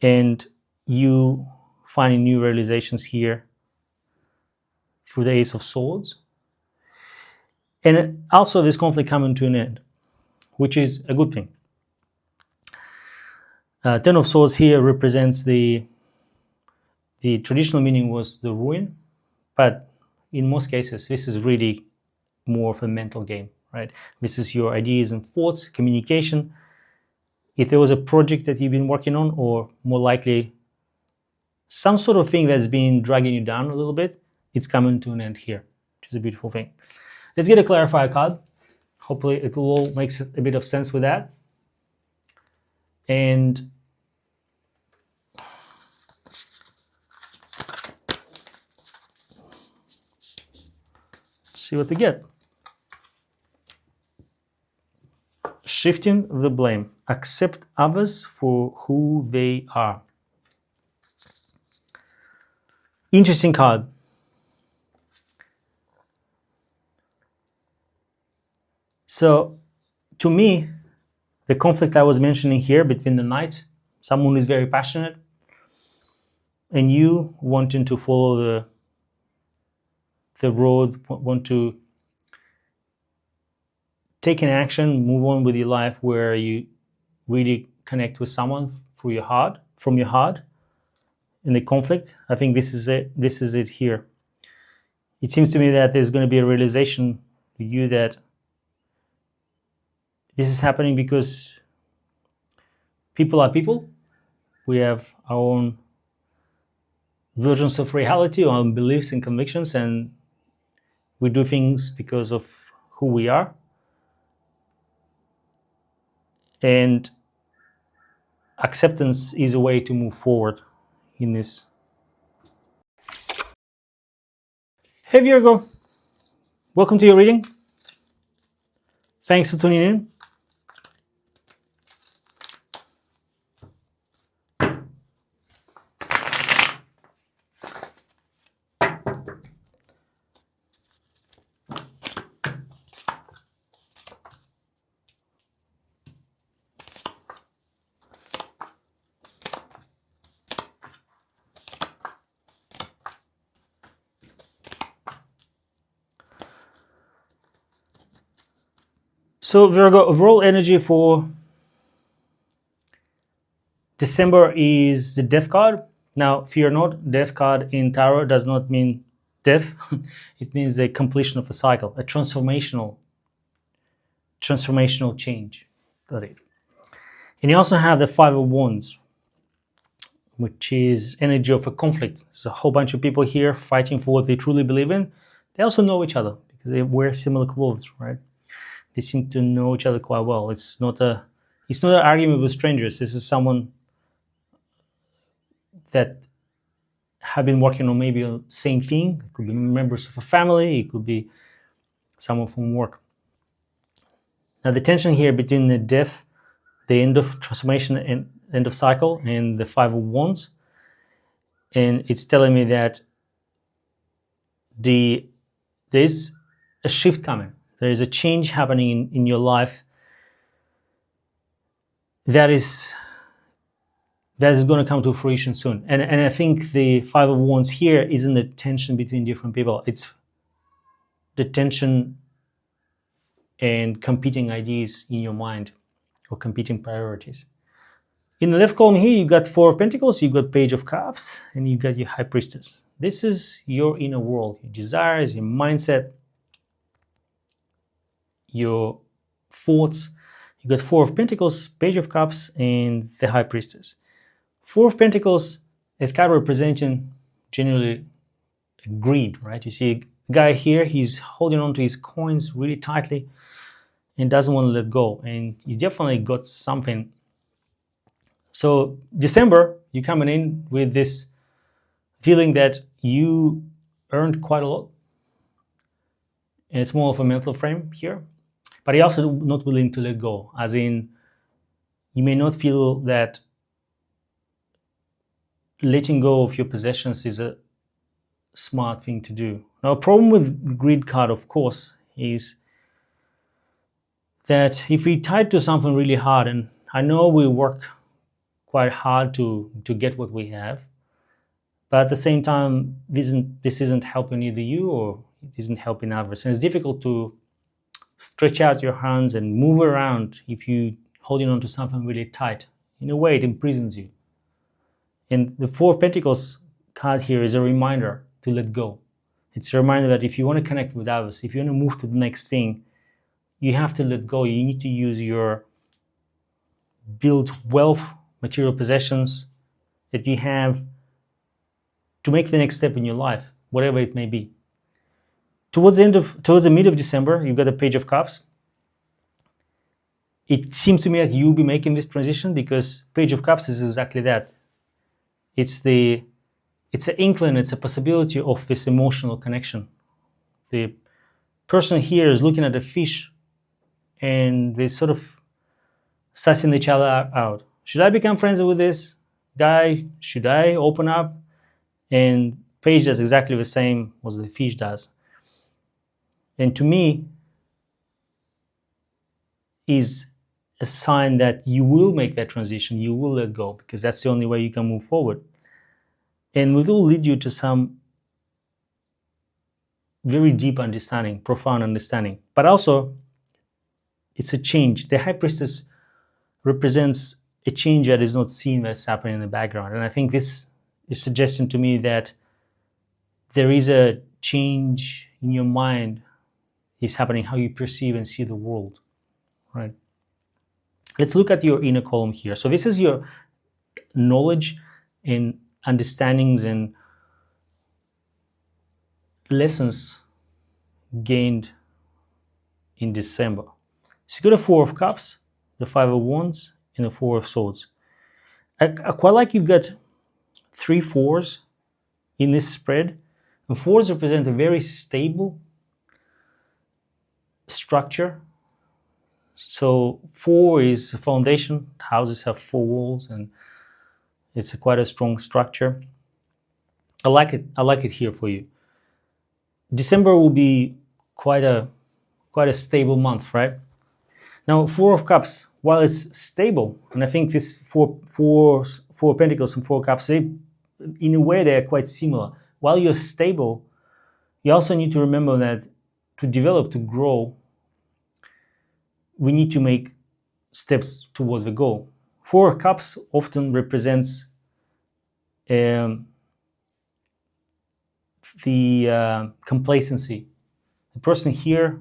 and you finding new realizations here through the Ace of Swords. And also this conflict coming to an end, which is a good thing. Ten of Swords here represents the traditional meaning was the ruin, but in most cases this is really more of a mental game, right? This is your ideas and thoughts, communication. If there was a project that you've been working on, or more likely some sort of thing that's been dragging you down a little bit, it's coming to an end here, which is a beautiful thing. Let's get a clarifier card. Hopefully it will all make a bit of sense with that. And see what we get. Shifting the blame. Accept others for who they are. Interesting card. So, to me, the conflict I was mentioning here between the knight, someone who is very passionate, and you wanting to follow the road, want to take an action, move on with your life, where you really connect with someone through your heart, from your heart, in the conflict. I think this is it. This is it here. It seems to me that there's going to be a realization with you that this is happening because people are people. We have our own versions of reality, our own beliefs and convictions, and we do things because of who we are. And acceptance is a way to move forward in this. Hey Virgo, welcome to your reading. Thanks for tuning in. So Virgo, overall energy for December is the Death card. Now, fear not, Death card in Tarot does not mean death. It means a completion of a cycle, a transformational change. Got it. And you also have the Five of Wands, which is energy of a conflict. There's a whole bunch of people here fighting for what they truly believe in. They also know each other because they wear similar clothes, right? They seem to know each other quite well. It's not an argument with strangers. This is someone that have been working on maybe the same thing. It could be members of a family, it could be someone from work. Now the tension here between the death, the end of transformation and end of cycle, and the Five of Wands, and it's telling me that there's a shift coming. There is a change happening in your life that is going to come to fruition soon. And I think the Five of Wands here isn't the tension between different people. It's the tension and competing ideas in your mind, or competing priorities. In the left column here, you got Four of Pentacles, you got Page of Cups, and you got your High Priestess. This is your inner world, your desires, your mindset, your thoughts. You got Four of Pentacles, Page of Cups, and the High Priestess. Four of Pentacles, it kind of representing generally greed, right? You see a guy here, he's holding on to his coins really tightly and doesn't want to let go. And he's definitely got something. So December, you're coming in with this feeling that you earned quite a lot. And it's more of a mental frame here. But you're also not willing to let go. As in, you may not feel that letting go of your possessions is a smart thing to do. Now, a problem with the greed card, of course, is that if we tie to something really hard, and I know we work quite hard to get what we have, but at the same time, this isn't helping either you or it isn't helping others. And it's difficult to stretch out your hands and move around if you're holding on to something really tight. In a way, it imprisons you. And the Four of Pentacles card here is a reminder to let go. It's a reminder that if you want to connect with others, if you want to move to the next thing, you have to let go. You need to use your build wealth, material possessions that you have to make the next step in your life, whatever it may be. Towards the mid of December, you've got the Page of Cups. It seems to me that you'll be making this transition, because Page of Cups is exactly that. It's an inkling, it's a possibility of this emotional connection. The person here is looking at the fish and they sort of sussing each other out. Should I become friends with this guy? Should I open up? And Page does exactly the same as the fish does. And to me, is a sign that you will make that transition, you will let go, because that's the only way you can move forward. And it will lead you to some very deep understanding, profound understanding. But also, it's a change. The High Priestess represents a change that is not seen, that's happening in the background. And I think this is suggesting to me that there is a change in your mind is happening, how you perceive and see the world, right? Let's look at your inner column here. So this is your knowledge and understandings and lessons gained in December. So you got the Four of Cups, the Five of Wands, and the Four of Swords. I quite like you've got 3 fours in this spread. And fours represent a very stable structure. So 4 is a foundation. Houses have 4 walls, and it's quite a strong structure. I like it here for you. December will be quite a stable month, right? Now, Four of Cups, while it's stable, and I think this four Pentacles and 4 Cups, they, in a way, they are quite similar. While you're stable, you also need to remember that to develop, to grow, we need to make steps towards the goal. 4 Cups often represents the complacency. The person here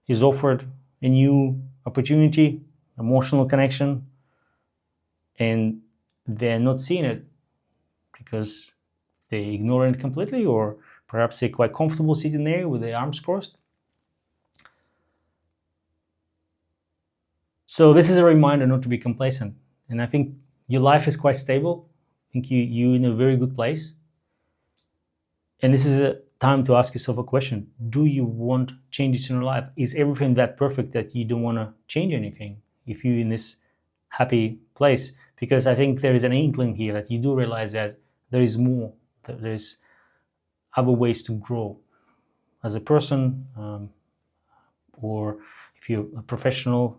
is offered a new opportunity, emotional connection, and they're not seeing it because they ignore it completely, or perhaps they're quite comfortable sitting there with their arms crossed. So this is a reminder not to be complacent. And I think your life is quite stable. think you're in a very good place. And this is a time to ask yourself a question. Do you want changes in your life? Is everything that perfect that you don't want to change anything if you're in this happy place? Because I think there is an inkling here that you do realize that there is more, that there's other ways to grow as a person, or if you're a professional,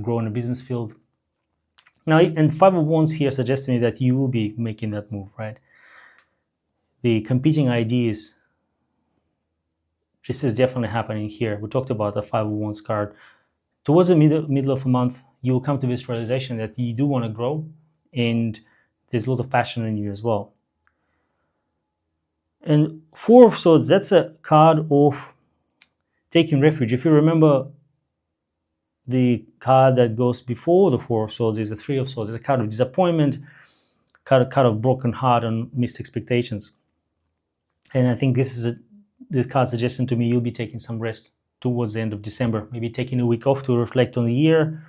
grow in a business field. Now, and Five of Wands here suggests to me that you will be making that move, right? The competing ideas, this is definitely happening here. We talked about the Five of Wands card. Towards the middle of the month, you will come to this realization that you do want to grow, and there's a lot of passion in you as well. And Four of Swords, that's a card of taking refuge. If you remember, the card that goes before the Four of Swords is the Three of Swords. It's a card of disappointment, card of broken heart and missed expectations. And I think this card suggesting to me you'll be taking some rest towards the end of December, maybe taking a week off to reflect on the year,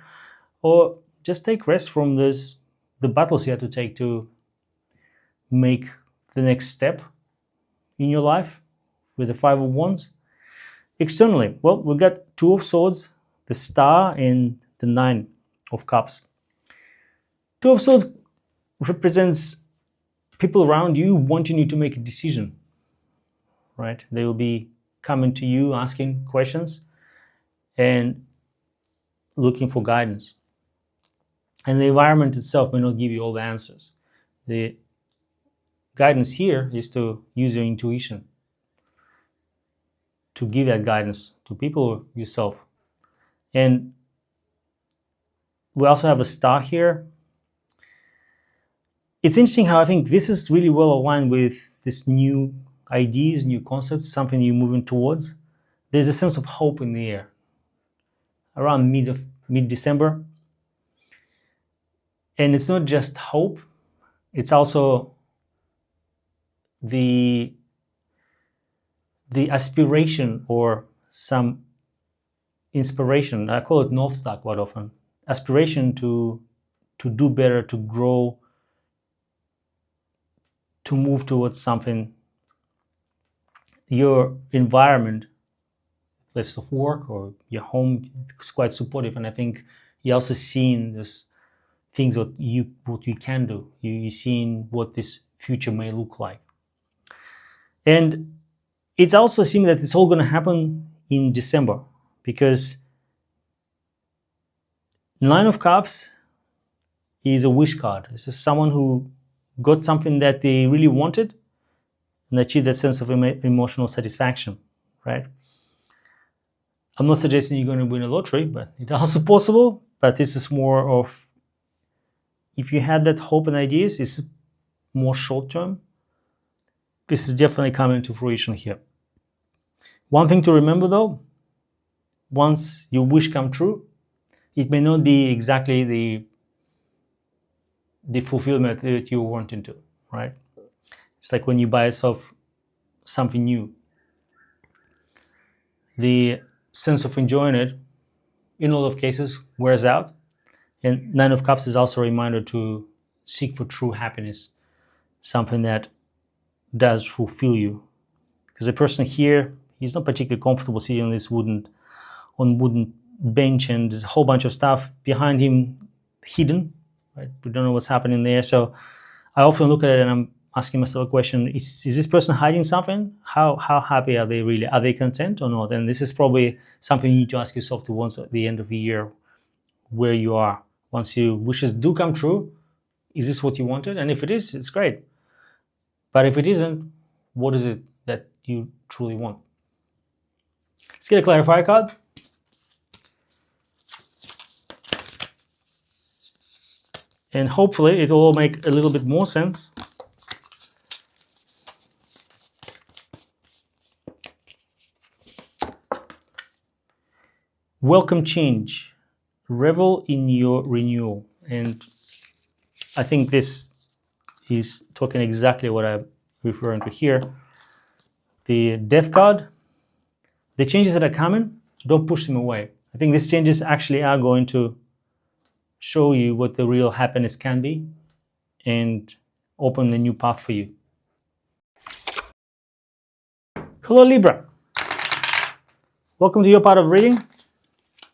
or just take rest from the battles you had to take to make the next step in your life with the Five of Wands. Externally, well, we've got Two of Swords, the Star, and the Nine of Cups. Two of Swords represents people around you wanting you to make a decision, right? They will be coming to you, asking questions and looking for guidance. And the environment itself may not give you all the answers. The guidance here is to use your intuition to give that guidance to people or yourself. And we also have a Star here. It's interesting how I think this is really well aligned with this new ideas, new concepts, something you're moving towards. There's a sense of hope in the air around mid-December. And it's not just hope, it's also the aspiration or some inspiration. I call it North Star quite often. Aspiration to do better, to grow, to move towards something. Your environment, place of work or your home, is quite supportive, and I think you're also seeing this things what you can do. You're seeing what this future may look like, and it's also seeming that it's all going to happen in December, because Nine of Cups is a wish card. This is someone who got something that they really wanted and achieved that sense of emotional satisfaction, right? I'm not suggesting you're going to win a lottery, but it's also possible. But this is more of, if you had that hope and ideas, it's more short term. This is definitely coming to fruition here. One thing to remember though, once your wish come true, it may not be exactly the fulfillment that you're wanting to, right? It's like when you buy yourself something new. The sense of enjoying it, in a lot of cases, wears out. And Nine of Cups is also a reminder to seek for true happiness, something that does fulfill you. Because the person here, he's not particularly comfortable sitting on this wooden bench, and there's a whole bunch of stuff behind him hidden, right? We don't know what's happening there. So I often look at it and I'm asking myself a question, is this person hiding something? How happy are they really? Are they content or not? And this is probably something you need to ask yourself towards the end of the year, where you are. Once your wishes do come true, is this what you wanted? And if it is, it's great. But if it isn't, what is it that you truly want? Let's get a clarifier card. And hopefully it will all make a little bit more sense. Welcome change. Revel in your renewal. And I think this is talking exactly what I'm referring to here. The Death card. The changes that are coming, don't push them away. I think these changes actually are going to show you what the real happiness can be, and open a new path for you. Hello, Libra. Welcome to your part of reading.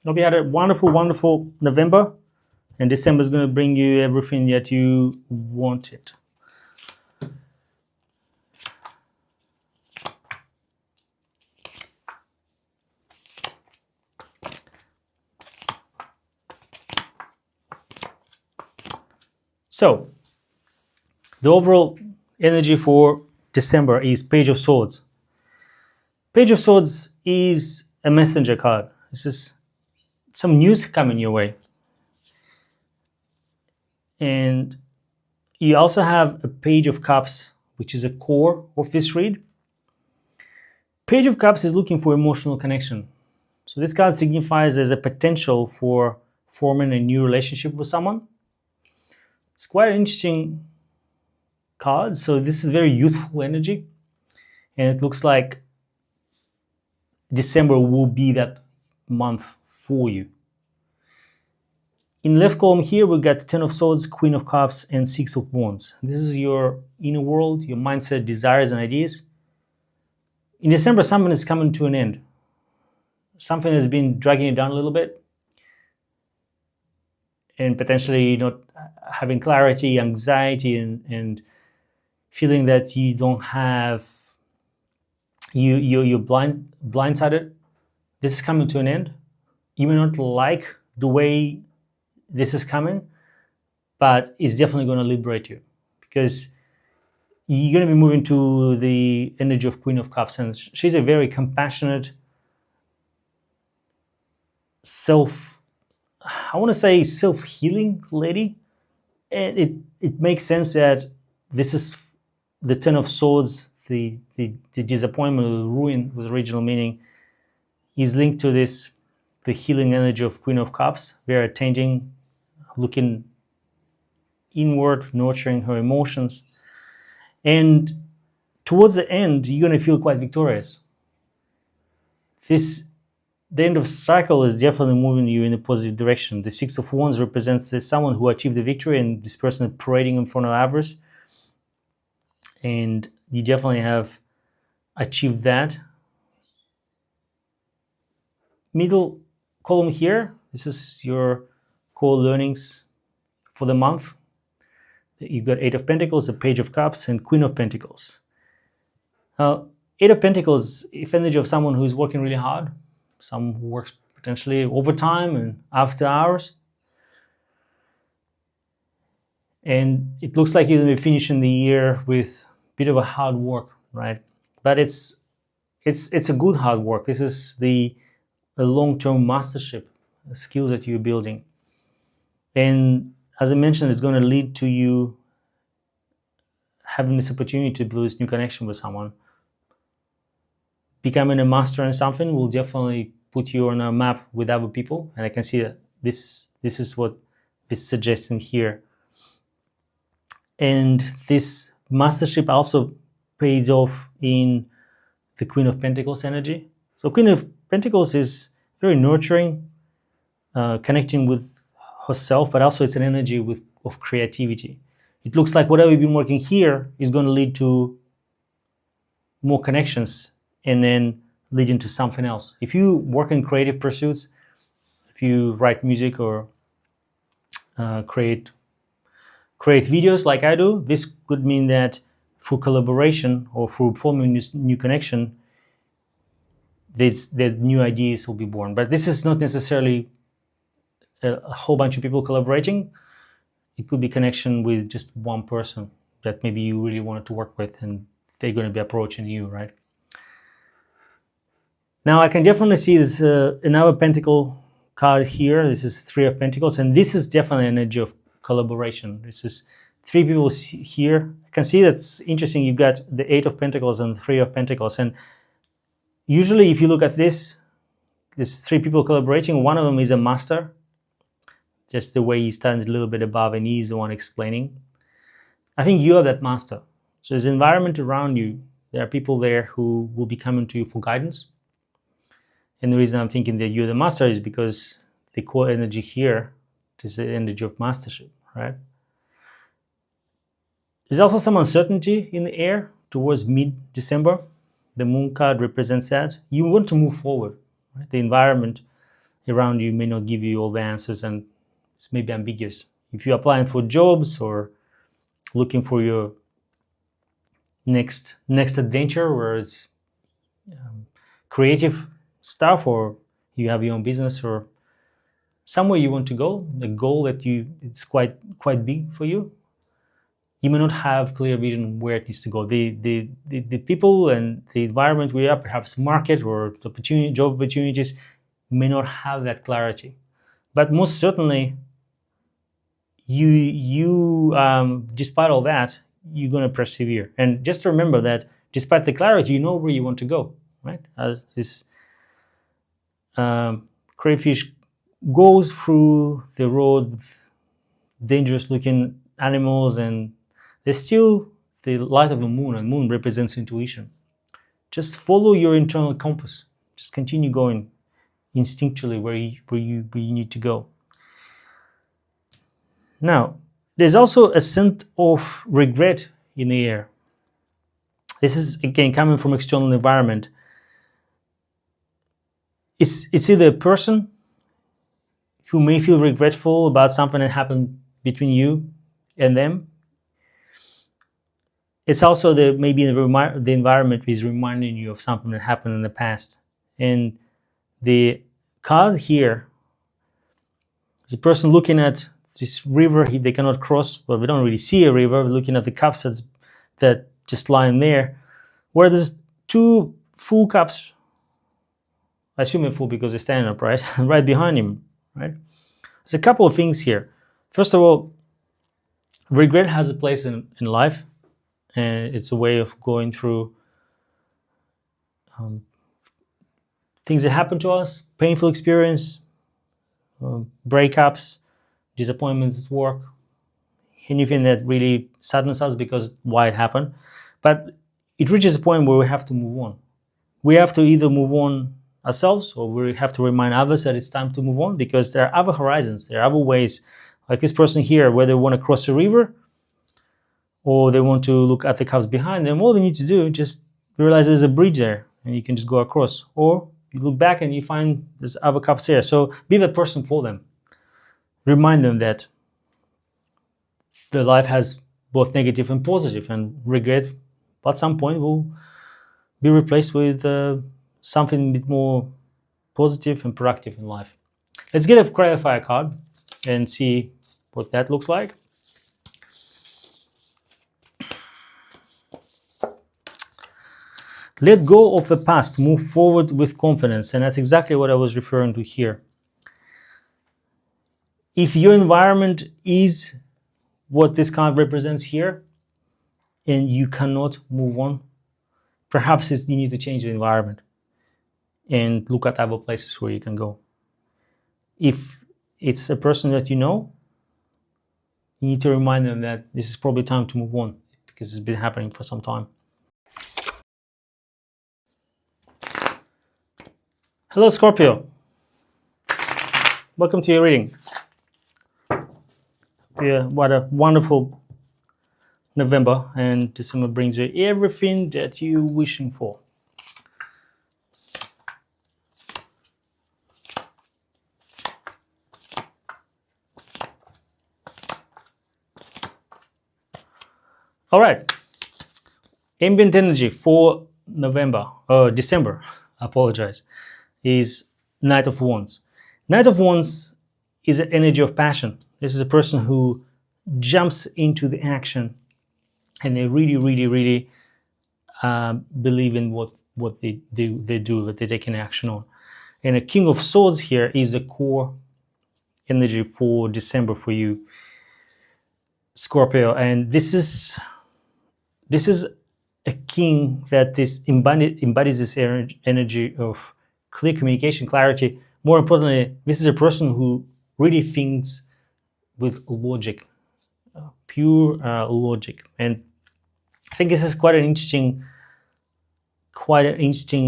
Hope you had a wonderful, wonderful November. And December is going to bring you everything that you wanted. So, the overall energy for December is Page of Swords. Page of Swords is a messenger card. This is some news coming your way. And you also have a Page of Cups, which is a core of this read. Page of Cups is looking for emotional connection. So this card signifies there's a potential for forming a new relationship with someone. It's quite an interesting card. So this is very youthful energy. And it looks like December will be that month for you. In the left column here, we've got Ten of Swords, Queen of Cups, and Six of Wands. This is your inner world, your mindset, desires, and ideas. In December, something is coming to an end. Something has been dragging you down a little bit. And potentially not having clarity, anxiety, and feeling that you don't have, you're blindsided. This is coming to an end. You may not like the way this is coming, but it's definitely going to liberate you, because you're going to be moving to the energy of Queen of Cups, and she's a very compassionate, I want to say self-healing lady. And it makes sense that this is the Ten of Swords, the disappointment, the ruin with original meaning, is linked to this, the healing energy of Queen of Cups, very attending, looking inward, nurturing her emotions. And towards the end, you're going to feel quite victorious. The end of cycle is definitely moving you in a positive direction. The Six of Wands represents someone who achieved the victory, and this person is parading in front of others. And you definitely have achieved that. Middle column here, this is your core learnings for the month. You've got Eight of Pentacles, a Page of Cups, and Queen of Pentacles. Eight of Pentacles, if energy of someone who is working really hard, someone who works potentially overtime and after hours. And it looks like you're going to be finishing the year with a bit of a hard work, right? But it's a good hard work. This is a long-term mastership, the skills that you're building. And as I mentioned, it's going to lead to you having this opportunity to build this new connection with someone. Becoming a master in something will definitely put you on a map with other people. And I can see that this is what it's suggesting here. And this mastership also paid off in the Queen of Pentacles energy. So Queen of Pentacles is very nurturing, connecting with herself, but also it's an energy of creativity. It looks like whatever you've been working here is going to lead to more connections and then lead into something else. If you work in creative pursuits, if you write music or create videos like I do, this could mean that through collaboration or through forming new connection, that new ideas will be born. But this is not necessarily a whole bunch of people collaborating. It could be connection with just one person that maybe you really wanted to work with, and they're going to be approaching you, right? Now, I can definitely see this another Pentacle card here. This is Three of Pentacles, and this is definitely an energy of collaboration. This is three people here. I can see that's interesting. You've got the Eight of Pentacles and Three of Pentacles, and usually if you look at this three people collaborating, one of them is a master, just the way he stands a little bit above and he's the one explaining. I think you are that master. So there's an environment around you. There are people there who will be coming to you for guidance. And the reason I'm thinking that you're the master is because the core energy here is the energy of mastership, right? There's also some uncertainty in the air towards mid-December. The moon card represents that. You want to move forward. Right? The environment around you may not give you all the answers, and it's maybe ambiguous. If you're applying for jobs or looking for your next adventure, where it's creative stuff, or you have your own business, or somewhere you want to go, a goal that it's quite big for you, you may not have clear vision where it needs to go. The people and the environment we are, perhaps market or job opportunities, may not have that clarity. But most certainly, you despite all that, you're going to persevere. And just remember that despite the clarity, you know where you want to go, right? As this crayfish goes through the road with dangerous looking animals, and there's still the light of the moon, and moon represents intuition. Just follow your internal compass. Just continue going instinctually where you need to go. Now, there's also a scent of regret in the air. This is, again, coming from external environment. It's either a person who may feel regretful about something that happened between you and them. It's also maybe the environment is reminding you of something that happened in the past. And the card here is a person looking at this river they cannot cross. Well, we don't really see a river. We're looking at the cups that just lying there, where there's two full cups. I assume they're full because they're standing up, right? Right behind him, right? There's a couple of things here. First of all, regret has a place in life, and it's a way of going through things that happen to us, painful experience, breakups, disappointments at work, anything that really saddens us because why it happened. But it reaches a point where we have to move on. We have to either move on ourselves, or we have to remind others that it's time to move on, because there are other horizons, there are other ways. Like this person here, where they want to cross a river, or they want to look at the cups behind them, all they need to do is just realize there's a bridge there and you can just go across. Or you look back and you find there's other cups here. So be that person for them. Remind them that the life has both negative and positive, and regret at some point will be replaced with something a bit more positive and productive in life. Let's get a clarifier card and see what that looks like. Let go of the past, move forward with confidence. And that's exactly what I was referring to here. If your environment is what this card represents here, and you cannot move on, perhaps you need to change the environment and look at other places where you can go. If it's a person that you know, you need to remind them that this is probably time to move on, because it's been happening for some time. Hello, Scorpio. Welcome to your reading. Yeah, what a wonderful November, and December brings you everything that you're wishing for. All right, ambient energy for December, I apologize, is Knight of Wands. Knight of Wands is an energy of passion. This is a person who jumps into the action, and they really believe in what they do, that they take an action on. And a King of Swords here is a core energy for December for you, Scorpio. And this is a king that embodies this energy of clear communication, clarity. More importantly, this is a person who really thinks with logic, pure logic. And I think this is quite an interesting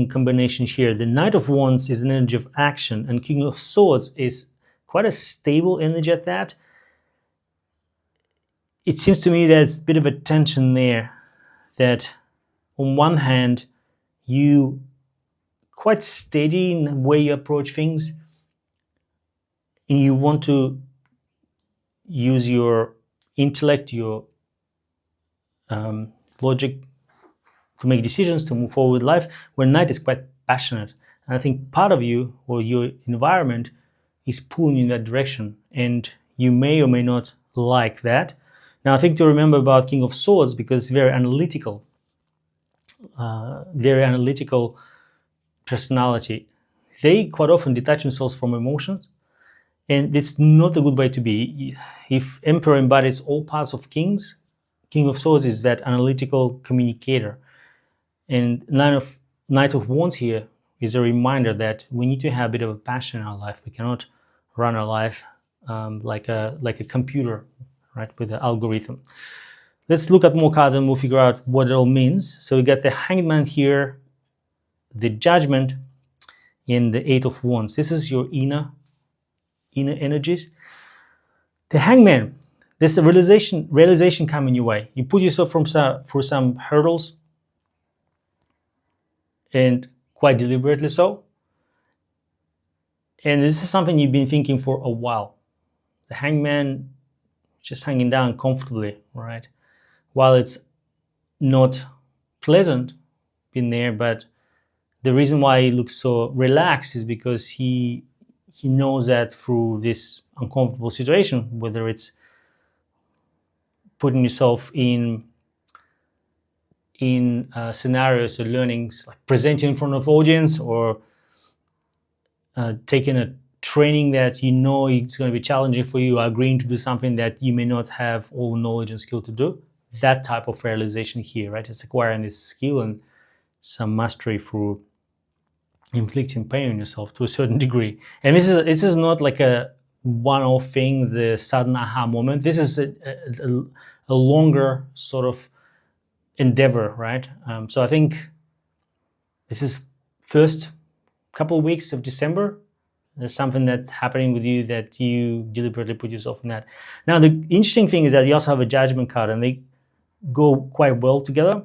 combination here. The Knight of Wands is an energy of action, and King of Swords is quite a stable energy at that. it seems to me that it's a bit of a tension there, that on one hand, you quite steady in the way you approach things, and you want to use your intellect, your logic to make decisions, to move forward with life, where night is quite passionate. And I think part of you or your environment is pulling you in that direction, and you may or may not like that. Now, I think to remember about King of Swords, because it's very analytical personality. They quite often detach themselves from emotions, and it's not a good way to be. If Emperor embodies all parts of King of Swords is that analytical communicator. And Knight of Wands here is a reminder that we need to have a bit of a passion in our life. We cannot run our life like a computer, right, with an algorithm. Let's look at more cards and we'll figure out what it all means. So we got the Hangman here, the Judgment, and the Eight of Wands. This is your inner energies. The Hangman, there's a realization coming your way. You put yourself through some hurdles, and quite deliberately so. And this is something you've been thinking for a while. The Hangman just hanging down comfortably, right? While it's not pleasant being there, but the reason why he looks so relaxed is because he knows that through this uncomfortable situation, whether it's putting yourself in scenarios or learnings, like presenting in front of audience, or taking a training that you know it's going to be challenging for you, agreeing to do something that you may not have all knowledge and skill to do. That type of realization here, right? It's acquiring this skill and some mastery through inflicting pain on yourself to a certain degree. And this is not like a one-off thing, the sudden aha moment. This is a longer sort of endeavor, right? So I think this is first couple of weeks of December. There's something that's happening with you that you deliberately put yourself in that. Now, the interesting thing is that you also have a Judgment card, and they go quite well together.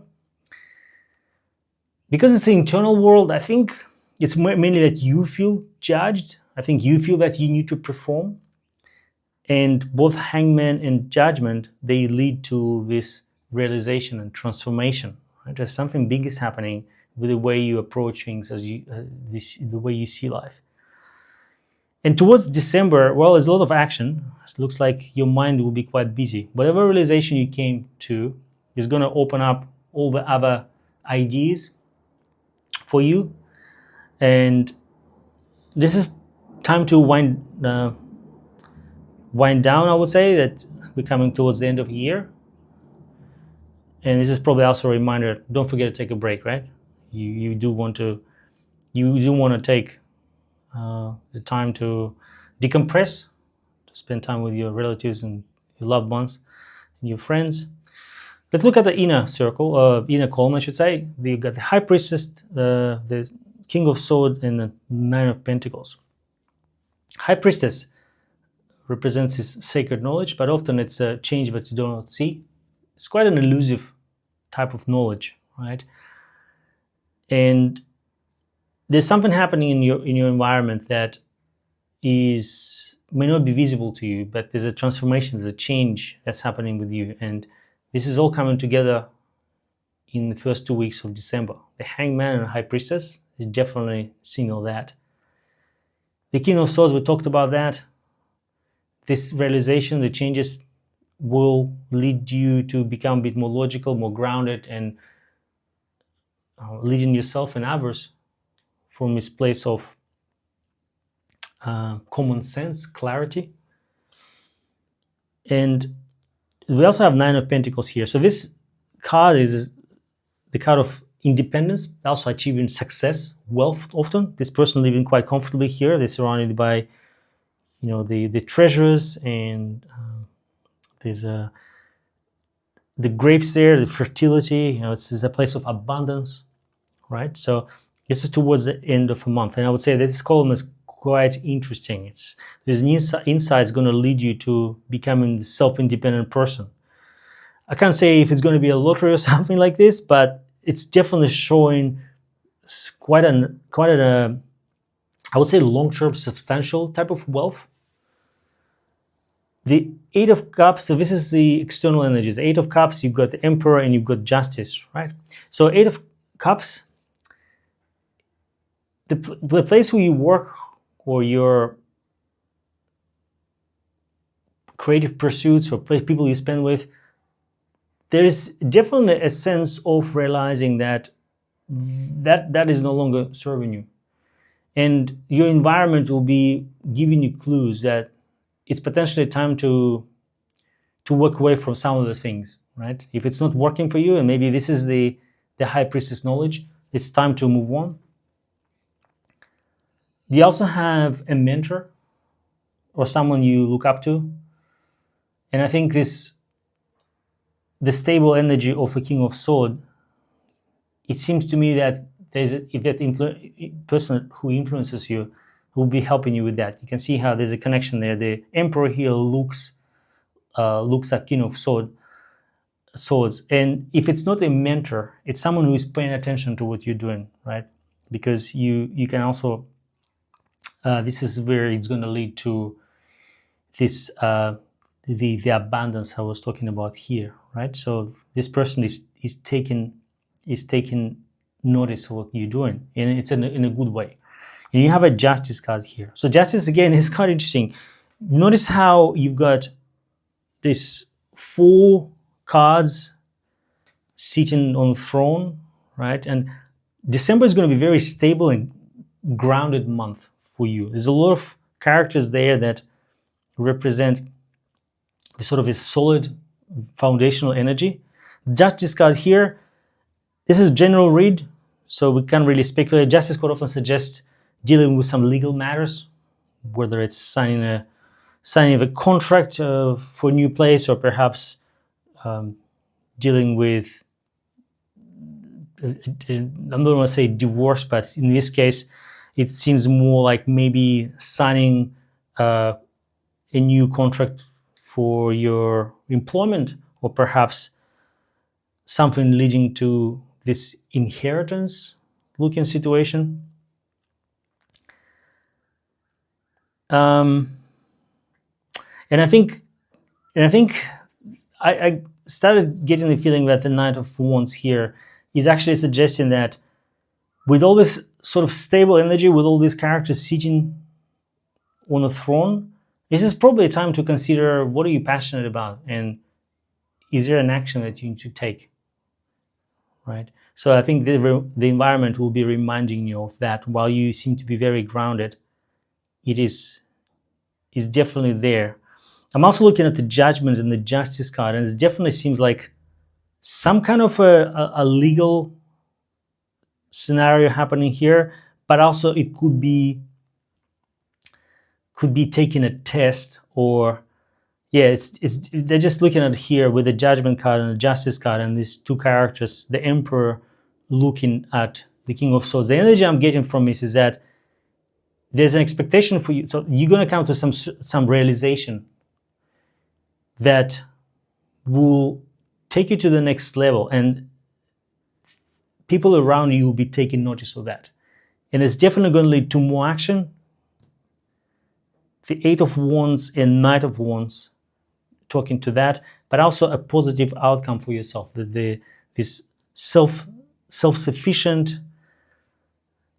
Because it's the internal world, I think it's mainly that you feel judged. I think you feel that you need to perform. And both Hangman and Judgment, they lead to this realization and transformation. Right? There's something big is happening with the way you approach things, as the way you see life. And towards December, well, there's a lot of action. It looks like your mind will be quite busy. Whatever realization you came to is going to open up all the other ideas for you. And this is time to wind down, I would say, that we're coming towards the end of the year. And this is probably also a reminder, don't forget to take a break, right? You do want to take the time to decompress, to spend time with your relatives and your loved ones and your friends. Let's look at the inner circle, inner column, I should say. You've got the High Priestess, the King of Swords, and the Nine of Pentacles. High Priestess represents his sacred knowledge, but often it's a change that you do not see. It's quite an elusive type of knowledge, right? And there's something happening in your environment that may not be visible to you, but there's a transformation, there's a change that's happening with you, and this is all coming together in the first 2 weeks of December. The Hangman and High Priestess, they definitely signal that. The King of Swords, we talked about that. This realization, the changes will lead you to become a bit more logical, more grounded, and leading yourself and others from this place of common sense, clarity. And we also have Nine of Pentacles here. So this card is the card of independence, also achieving success, wealth often. This person living quite comfortably here. They're surrounded by, the treasures, and there's the grapes there, the fertility. It's a place of abundance, right? So this is towards the end of the month, and I would say that this column is quite interesting. There's an insight going to lead you to becoming a self-independent person. I can't say if it's going to be a lottery or something like this, but it's definitely showing quite an I would say long-term substantial type of wealth. The Eight of Cups, so this is the external energies. The Eight of Cups, you've got the Emperor and you've got Justice, right? So Eight of Cups, the place where you work or your creative pursuits or people you spend with, there is definitely a sense of realizing that is no longer serving you. And your environment will be giving you clues that it's potentially time to walk away from some of those things, right? If it's not working for you, and maybe this is the High Priestess knowledge, it's time to move on. You also have a mentor or someone you look up to. And I think the stable energy of a King of Swords, it seems to me that there's that person who influences you who will be helping you with that. You can see how there's a connection there. The Emperor here looks at King of Swords. And if it's not a mentor, it's someone who is paying attention to what you're doing, right? Because you can also, this is where it's going to lead to this, the abundance I was talking about here, right? So this person is taking notice of what you're doing, and it's in a good way. And you have a Justice card here. So Justice, again, is quite interesting. Notice how you've got this 4 cards sitting on the throne, right? And December is going to be very stable and grounded month for you. There's a lot of characters there that represent the sort of a solid foundational energy. Justice card here, this is general read, so we can't really speculate. Justice quite often suggests dealing with some legal matters, whether it's signing of a contract for a new place, or perhaps dealing with, I don't want to say divorce, but in this case, it seems more like maybe signing a new contract for your employment, or perhaps something leading to this inheritance looking situation. And I think I started getting the feeling that the Knight of Wands here is actually suggesting that with all this sort of stable energy, with all these characters sitting on a throne, this is probably a time to consider what are you passionate about, and is there an action that you need to take, right? So I think the environment will be reminding you of that. While you seem to be very grounded, it is definitely there. I'm also looking at the Judgment and the Justice card, and it definitely seems like some kind of a legal scenario happening here, but also it could be taking a test, or they're just looking at here with the Judgment card and the Justice card, and these 2 characters, the Emperor looking at the King of Swords. The energy I'm getting from this is that there's an expectation for you. So you're going to come to some realization that will take you to the next level, and people around you will be taking notice of that. And it's definitely going to lead to more action. The Eight of Wands and Knight of Wands talking to that, but also a positive outcome for yourself. This self-sufficient,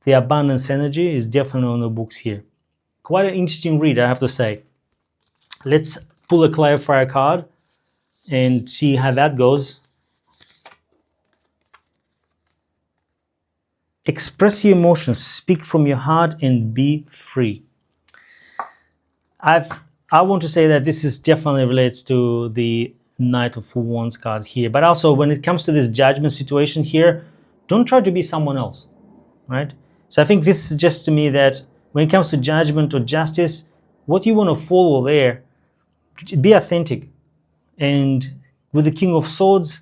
the abundance energy is definitely on the books here. Quite an interesting read, I have to say. Let's pull a clarifier card and see how that goes. Express your emotions, speak from your heart, and be free. I want to say that this is definitely relates to the Knight of Wands card here, but also when it comes to this Judgment situation here, don't try to be someone else, right? So I think this suggests to me that when it comes to Judgment or Justice, what you want to follow there, be authentic. And with the King of Swords,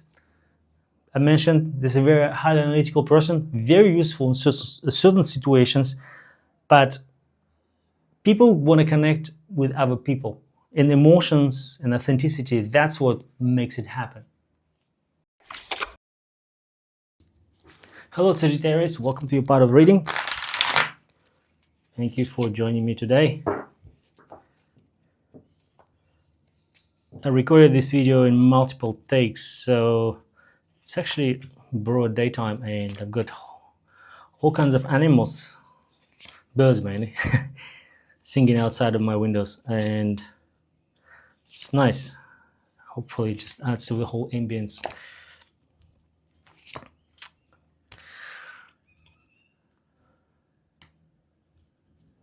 I mentioned this is a very highly analytical person, very useful in certain situations, but people want to connect with other people. And emotions and authenticity, that's what makes it happen. Hello Sagittarius, welcome to your part of reading. Thank you for joining me today. I recorded this video in multiple takes, so it's actually broad daytime and I've got all kinds of animals, birds mainly, singing outside of my windows, and it's nice. Hopefully it just adds to the whole ambience.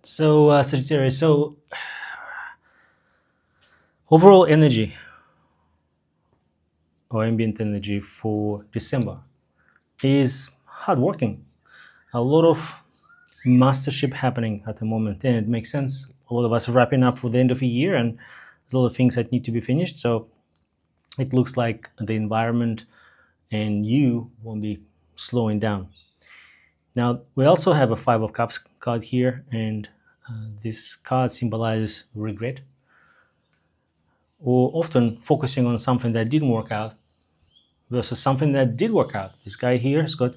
So Sagittarius, so overall energy or ambient energy for December is hardworking. A lot of mastership happening at the moment, and it makes sense. A lot of us are wrapping up for the end of the year, and there's a lot of things that need to be finished. So it looks like the environment and you won't be slowing down. Now we also have a Five of Cups card here, and this card symbolizes regret, or often focusing on something that didn't work out versus something that did work out. This guy here has got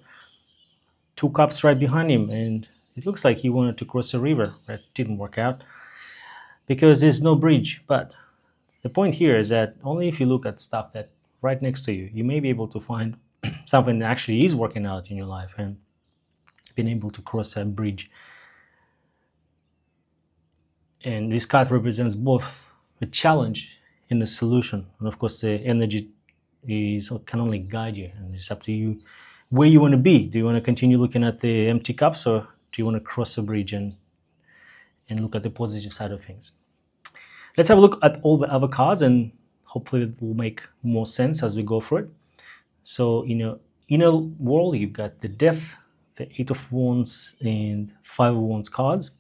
two cups right behind him, and it looks like he wanted to cross a river that didn't work out because there's no bridge. But the point here is that only if you look at stuff that right next to you, you may be able to find something that actually is working out in your life and being able to cross that bridge. And this card represents both a challenge and a solution. And of course, the energy can only guide you, and it's up to you where you want to be. Do you want to continue looking at the empty cups, or do you want to cross the bridge and look at the positive side of things? Let's have a look at all the other cards, and hopefully it will make more sense as we go through it. So in your inner world, you've got the Death, the Eight of Wands, and Five of Wands cards.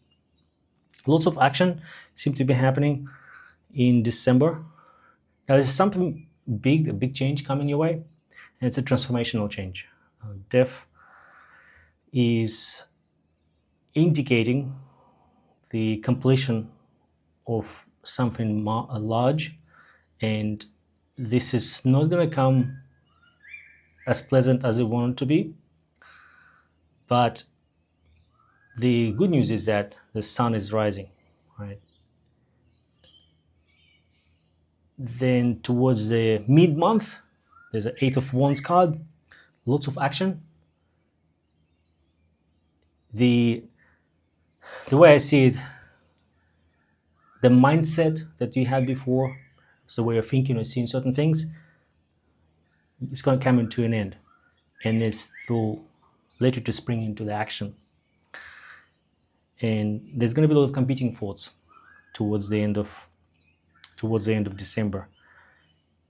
Lots of action seems to be happening in December. Now there's something big, a big change coming your way, and it's a transformational change. Death is indicating the completion of something large, and this is not going to come as pleasant as it wanted to be. But the good news is that the sun is rising, right? Then towards the mid-month, there's an Eight of Wands card, lots of action. The way I see it, the mindset that you had before, so the way of thinking or seeing certain things, it's going to come into an end, and it will let you to spring into the action. And there's going to be a lot of competing thoughts towards the end of December.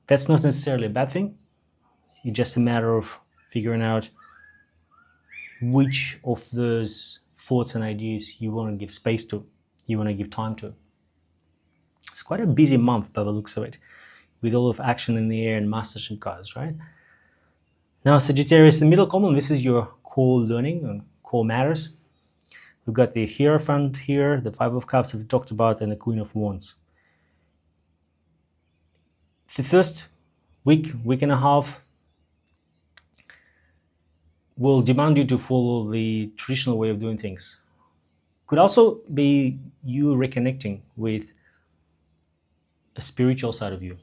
That's not necessarily a bad thing. It's just a matter of figuring out which of those thoughts and ideas you want to give space to, you want to give time to. It's quite a busy month by the looks of it, with all of action in the air and mastership cards, right? Now Sagittarius, the middle column, this is your core learning and core matters. We've got the Hierophant here, the Five of Cups we've talked about, and the Queen of Wands. The first week and a half will demand you to follow the traditional way of doing things. Could also be you reconnecting with a spiritual side of you.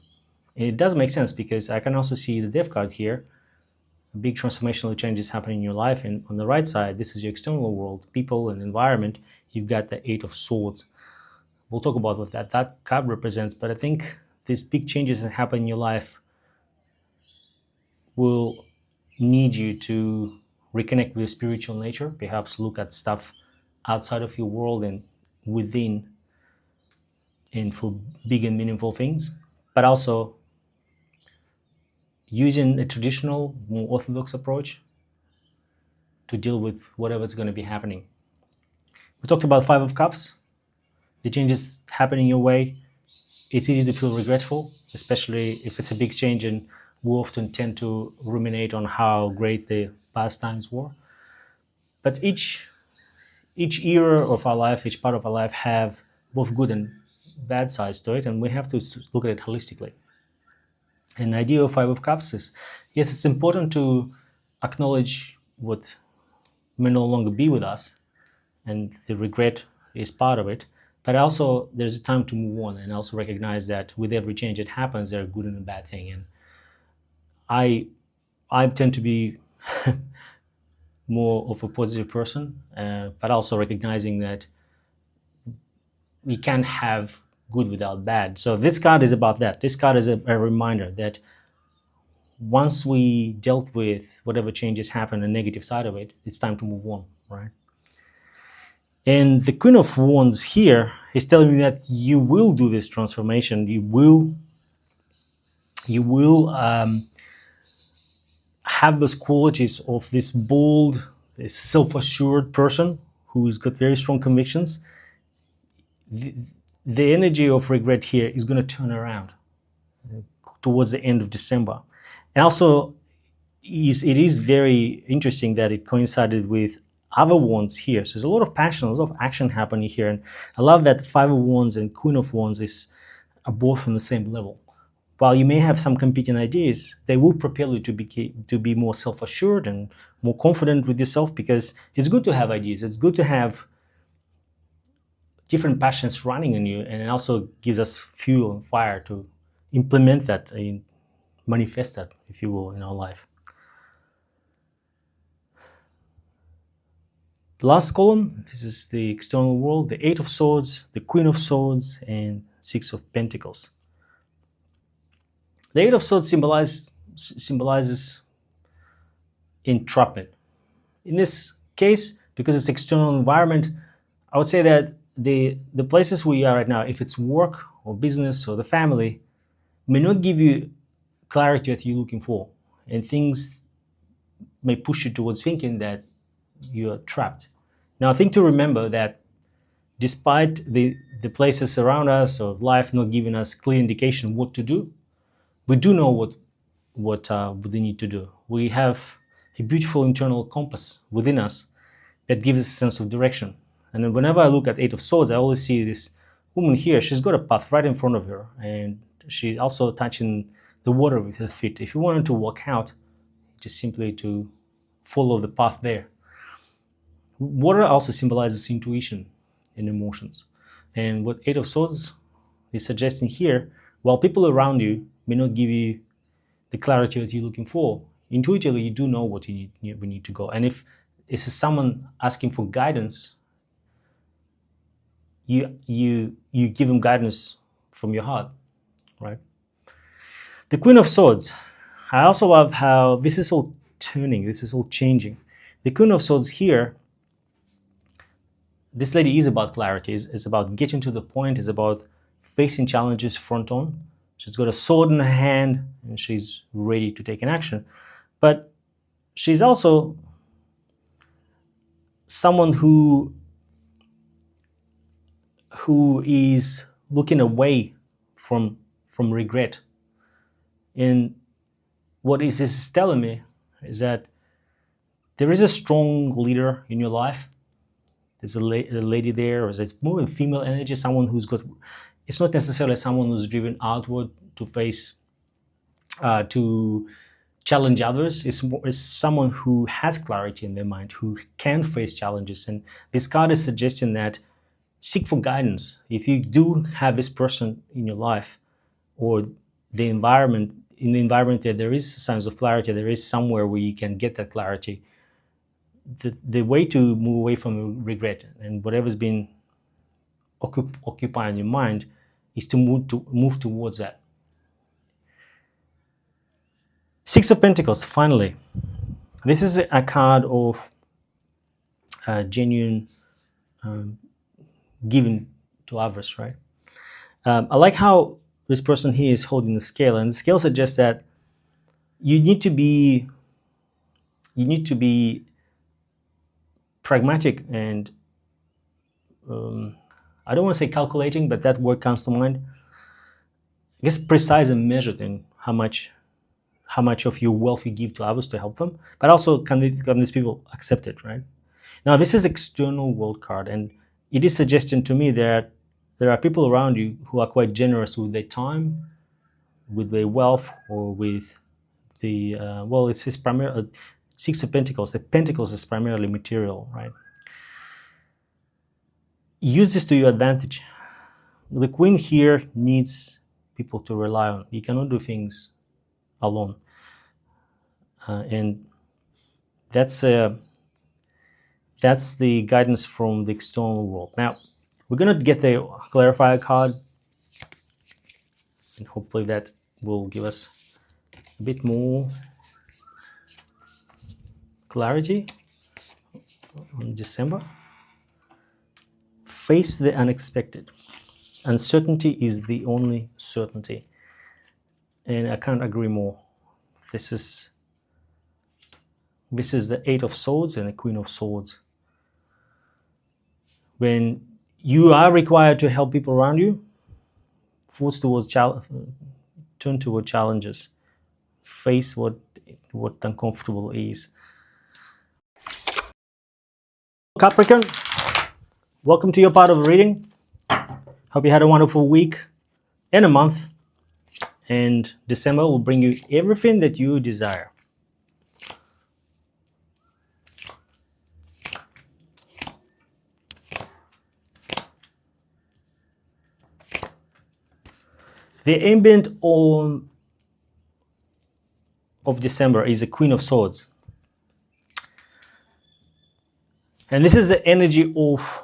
And it does make sense because I can also see the Death card here. Big transformational changes happening in your life, and on the right side, this is your external world, people and environment. You've got the Eight of Swords. We'll talk about what that card represents, but I think these big changes that happen in your life will need you to reconnect with your spiritual nature, perhaps look at stuff outside of your world and within, and for big and meaningful things, but also using a traditional, more orthodox approach to deal with whatever's going to be happening. We talked about Five of Cups, the changes happening your way. It's easy to feel regretful, especially if it's a big change, and we often tend to ruminate on how great the past times were. But each era of our life, each part of our life have both good and bad sides to it, and we have to look at it holistically. And the idea of Five of Cups is, yes, it's important to acknowledge what may no longer be with us, and the regret is part of it. But also, there's a time to move on, and also recognize that with every change that happens, there's a good and a bad thing. And I tend to be more of a positive person, but also recognizing that we can't have good without bad. So this card is about that. This card is a reminder that once we dealt with whatever changes happen, the negative side of it, it's time to move on, right? And the Queen of Wands here is telling me that you will do this transformation. You will have those qualities of this bold, this self-assured person who's got very strong convictions. The energy of regret here is going to turn around towards the end of December. And also, it is very interesting that it coincided with other wands here. So there's a lot of passion, a lot of action happening here. And I love that Five of Wands and Queen of Wands are both on the same level. While you may have some competing ideas, they will propel you to be more self-assured and more confident with yourself, because it's good to have ideas. It's good to have different passions running in you, and it also gives us fuel and fire to implement that and manifest that, if you will, in our life. The last column, this is the external world, the Eight of Swords, the Queen of Swords, and Six of Pentacles. The Eight of Swords symbolizes entrapment. In this case, because it's external environment, I would say that the places we are right now, if it's work or business or the family, may not give you clarity that you're looking for, and things may push you towards thinking that you're trapped. Now, I think to remember that despite the places around us or life not giving us clear indication of what to do, we do know what we need to do. We have a beautiful internal compass within us that gives us a sense of direction. And then whenever I look at Eight of Swords, I always see this woman here. She's got a path right in front of her, and she's also touching the water with her feet. If you wanted to walk out, just simply to follow the path there. Water also symbolizes intuition and emotions. And what Eight of Swords is suggesting here, while people around you may not give you the clarity that you're looking for, intuitively you do know what we need to go. And if it's someone asking for guidance, you give them guidance from your heart, right? The Queen of Swords. I also love how this is all turning, this is all changing. The Queen of Swords here, this lady is about clarity, is about getting to the point, is about facing challenges front on. She's got a sword in her hand and she's ready to take an action. But she's also someone who is looking away from regret. And what this is telling me is that there is a strong leader in your life. There's a lady there, or it's more a female energy, someone who's got, it's not necessarily someone who's driven outward to face, to challenge others. It's someone who has clarity in their mind, who can face challenges. And this card is suggesting that seek for guidance. If you do have this person in your life, or the environment, in the environment that there is signs of clarity, there is somewhere where you can get that clarity, the way to move away from regret and whatever's been occupying your mind is to move towards that. Six of Pentacles, finally. This is a card of genuine giving to others, right? I like how this person here is holding the scale, and the scale suggests that you need to be pragmatic and I don't want to say calculating, but that word comes to mind. I guess precise and measured in how much of your wealth you give to others to help them, but also can these people accept it, right? Now, this is external world card, and it is suggesting to me that there are people around you who are quite generous with their time, with their wealth, or with the, well, it's primarily, Six of Pentacles. The Pentacles is primarily material, right? Use this to your advantage. The Queen here needs people to rely on. You cannot do things alone. And that's the guidance from the external world. Now, we're going to get the clarifier card, and hopefully that will give us a bit more clarity on December. Face the unexpected. Uncertainty is the only certainty. And I can't agree more. This is the Eight of Swords and the Queen of Swords. When you are required to help people around you, turn toward challenges. Face what uncomfortable is. Capricorn, welcome to your part of the reading. Hope you had a wonderful week and a month. And December will bring you everything that you desire. The ambient of December is the Queen of Swords. And this is the energy of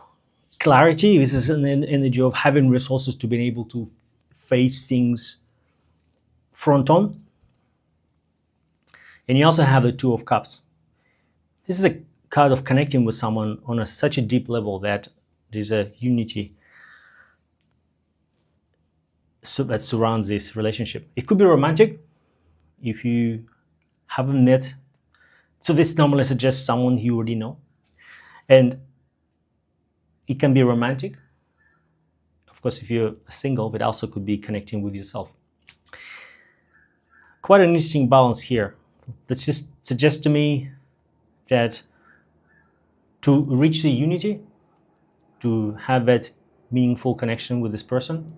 clarity. This is an energy of having resources to be able to face things front on. And you also have the Two of Cups. This is a card of connecting with someone on such a deep level that there's a unity that surrounds this relationship. It could be romantic if you haven't met. So this normally suggests someone you already know. And it can be romantic. Of course, if you're single, but also could be connecting with yourself. Quite an interesting balance here. That just suggests to me that to reach the unity, to have that meaningful connection with this person,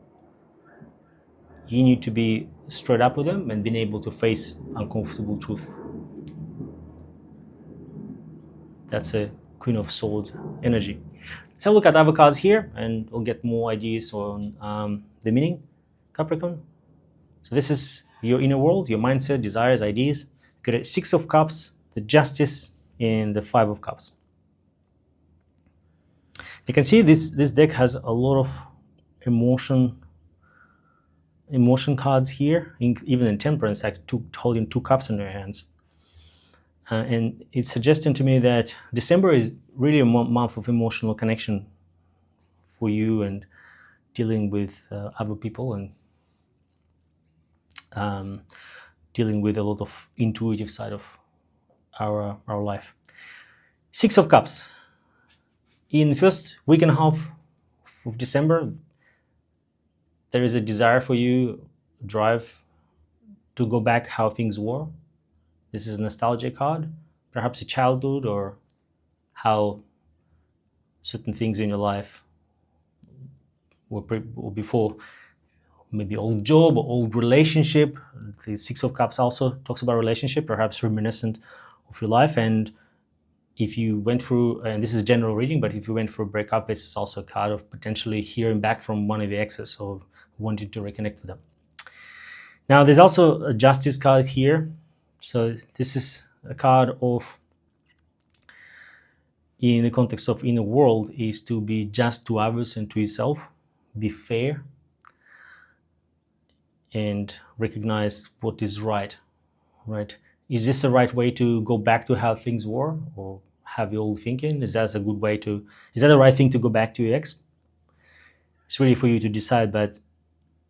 you need to be straight up with them and being able to face uncomfortable truth. That's a Queen of Swords energy. Let's have a look at other cards here and we'll get more ideas on the meaning, Capricorn. So this is your inner world, your mindset, desires, ideas. You got a Six of Cups, the Justice, and the Five of Cups. You can see this deck has a lot of emotion cards here, even in Temperance, like holding two cups in their hands. And it's suggesting to me that December is really a month of emotional connection for you and dealing with other people and dealing with a lot of intuitive side of our life. Six of Cups. In the first week and a half of December, there is a desire for you, drive to go back how things were. This is a nostalgia card, perhaps a childhood or how certain things in your life were before, maybe old job or old relationship. The Six of Cups also talks about relationship, perhaps reminiscent of your life. And if you went through, and this is general reading, but if you went through a breakup, this is also a card of potentially hearing back from one of the exes or wanting to reconnect with them. Now, there's also a Justice card here. So this is a card of, in the context of inner world, is to be just to others and to yourself, be fair, and recognize what is right. Is this the right way to go back to how things were, or have your old thinking? Is that a good way to? Is that the right thing to go back to your ex? It's really for you to decide, but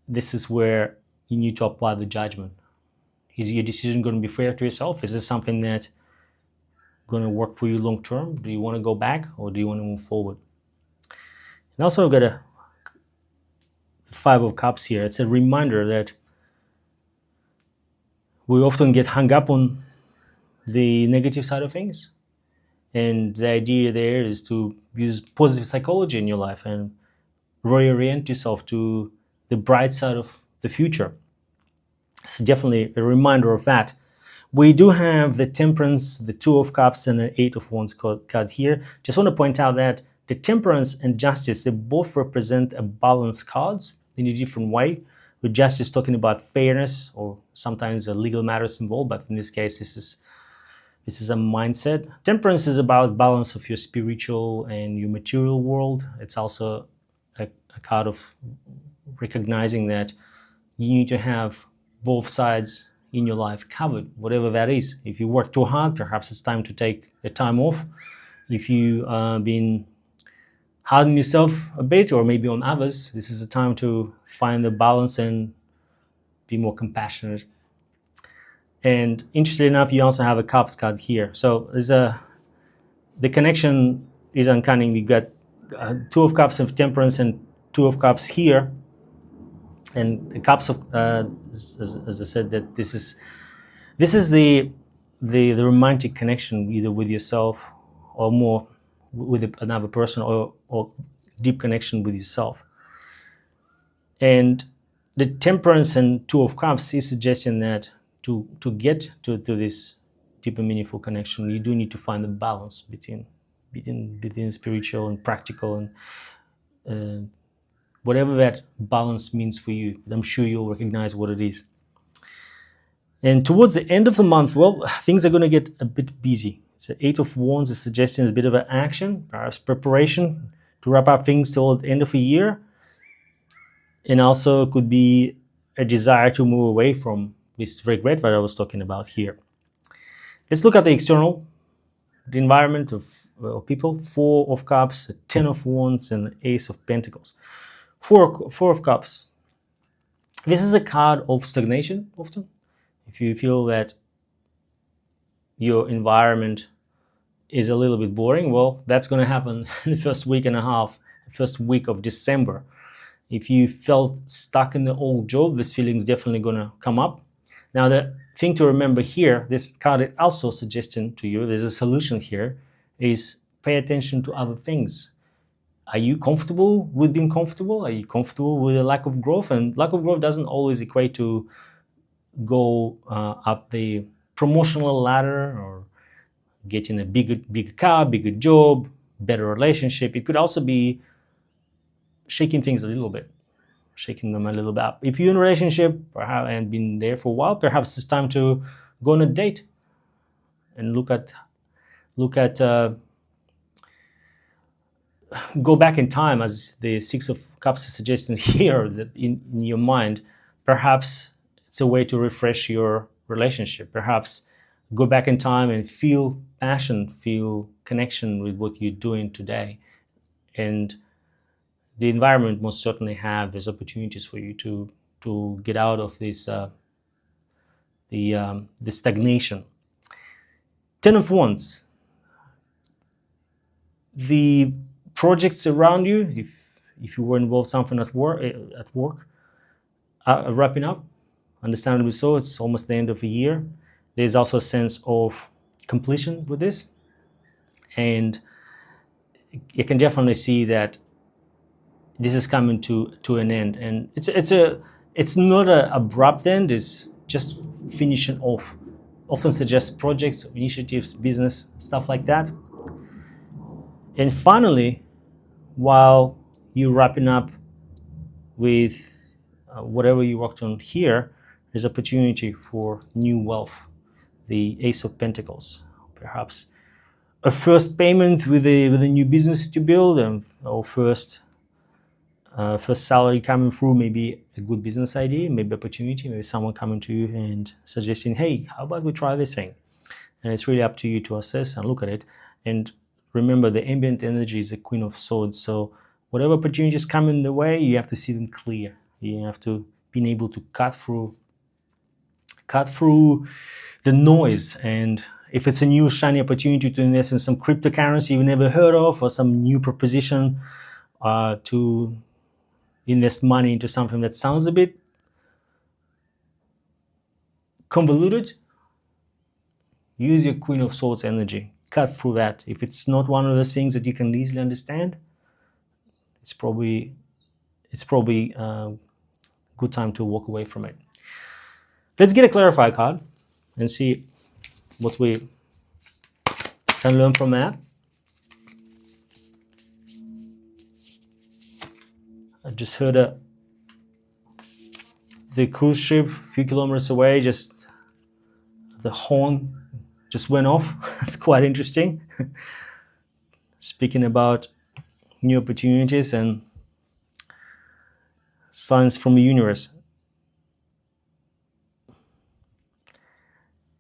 this is where you need to apply the judgment. Is your decision going to be fair to yourself? Is this something that's going to work for you long term? Do you want to go back or do you want to move forward? And also I've got a Five of Cups here. It's a reminder that we often get hung up on the negative side of things. And the idea there is to use positive psychology in your life and reorient yourself to the bright side of the future. It's definitely a reminder of that. We do have the Temperance, the Two of Cups, and the Eight of Wands card here. Just want to point out that the Temperance and Justice, they both represent a balanced cards in a different way. With Justice talking about fairness, or sometimes legal matters involved, but in this case, this is a mindset. Temperance is about balance of your spiritual and your material world. It's also a card of recognizing that you need to have both sides in your life covered, whatever that is. If you work too hard, perhaps it's time to take a time off. If you been hard on yourself a bit, or maybe on others, this is a time to find the balance and be more compassionate. And interestingly enough, you also have a Cups card here. So the connection is uncanny. You got Two of Cups of Temperance and Two of Cups here. And the Cups of, as I said, that this is the romantic connection, either with yourself or more with another person, or deep connection with yourself. And the Temperance and Two of Cups is suggesting that to get to this deeper, meaningful connection, you do need to find a balance between spiritual and practical, and whatever that balance means for you. I'm sure you'll recognize what it is. And towards the end of the month, well, things are going to get a bit busy. So Eight of Wands is suggesting a bit of an action, perhaps preparation to wrap up things till the end of the year. And also could be a desire to move away from this regret that I was talking about here. Let's look at the external, the environment of people. Four of Cups, 10 of Wands, and Ace of Pentacles. Four of Cups. This is a card of stagnation often. If you feel that your environment is a little bit boring, well, that's going to happen in the first week and a half, first week of December. If you felt stuck in the old job, this feeling is definitely going to come up. Now, the thing to remember here, this card is also suggesting to you, there's a solution here, is pay attention to other things. Are you comfortable with being comfortable? Are you comfortable with a lack of growth? And lack of growth doesn't always equate to go up the promotional ladder or getting a bigger car, bigger job, better relationship. It could also be shaking things a little bit, shaking them a little bit up. If you're in a relationship and been there for a while, perhaps it's time to go on a date and look at go back in time, as the Six of Cups is suggesting here, that in your mind, perhaps it's a way to refresh your relationship. Perhaps go back in time and feel passion, feel connection with what you're doing today. And the environment most certainly have these opportunities for you to get out of this the stagnation. 10 of Wands. The projects around you, if you were involved something at work, are wrapping up. Understandably so. It's almost the end of the year. There's also a sense of completion with this, and you can definitely see that this is coming to an end. And it's not an abrupt end. It's just finishing off. Often suggests projects, initiatives, business, stuff like that. And finally, while you're wrapping up with whatever you worked on here, there's opportunity for new wealth. The Ace of Pentacles, perhaps a first payment with a new business to build, or first salary coming through, maybe a good business idea, maybe opportunity, maybe someone coming to you and suggesting, hey, how about we try this thing? And it's really up to you to assess and look at it. And remember, the ambient energy is the Queen of Swords. So whatever opportunities come in the way, you have to see them clear. You have to be able to cut through the noise. And if it's a new shiny opportunity to invest in some cryptocurrency you've never heard of, or some new proposition to invest money into something that sounds a bit convoluted, use your Queen of Swords energy. Cut through that. If it's not one of those things that you can easily understand, it's probably a good time to walk away from it. Let's get a clarifier card and see what we can learn from that. I just heard the cruise ship a few kilometers away, just the horn just went off. It's quite interesting. Speaking about new opportunities and signs from the universe.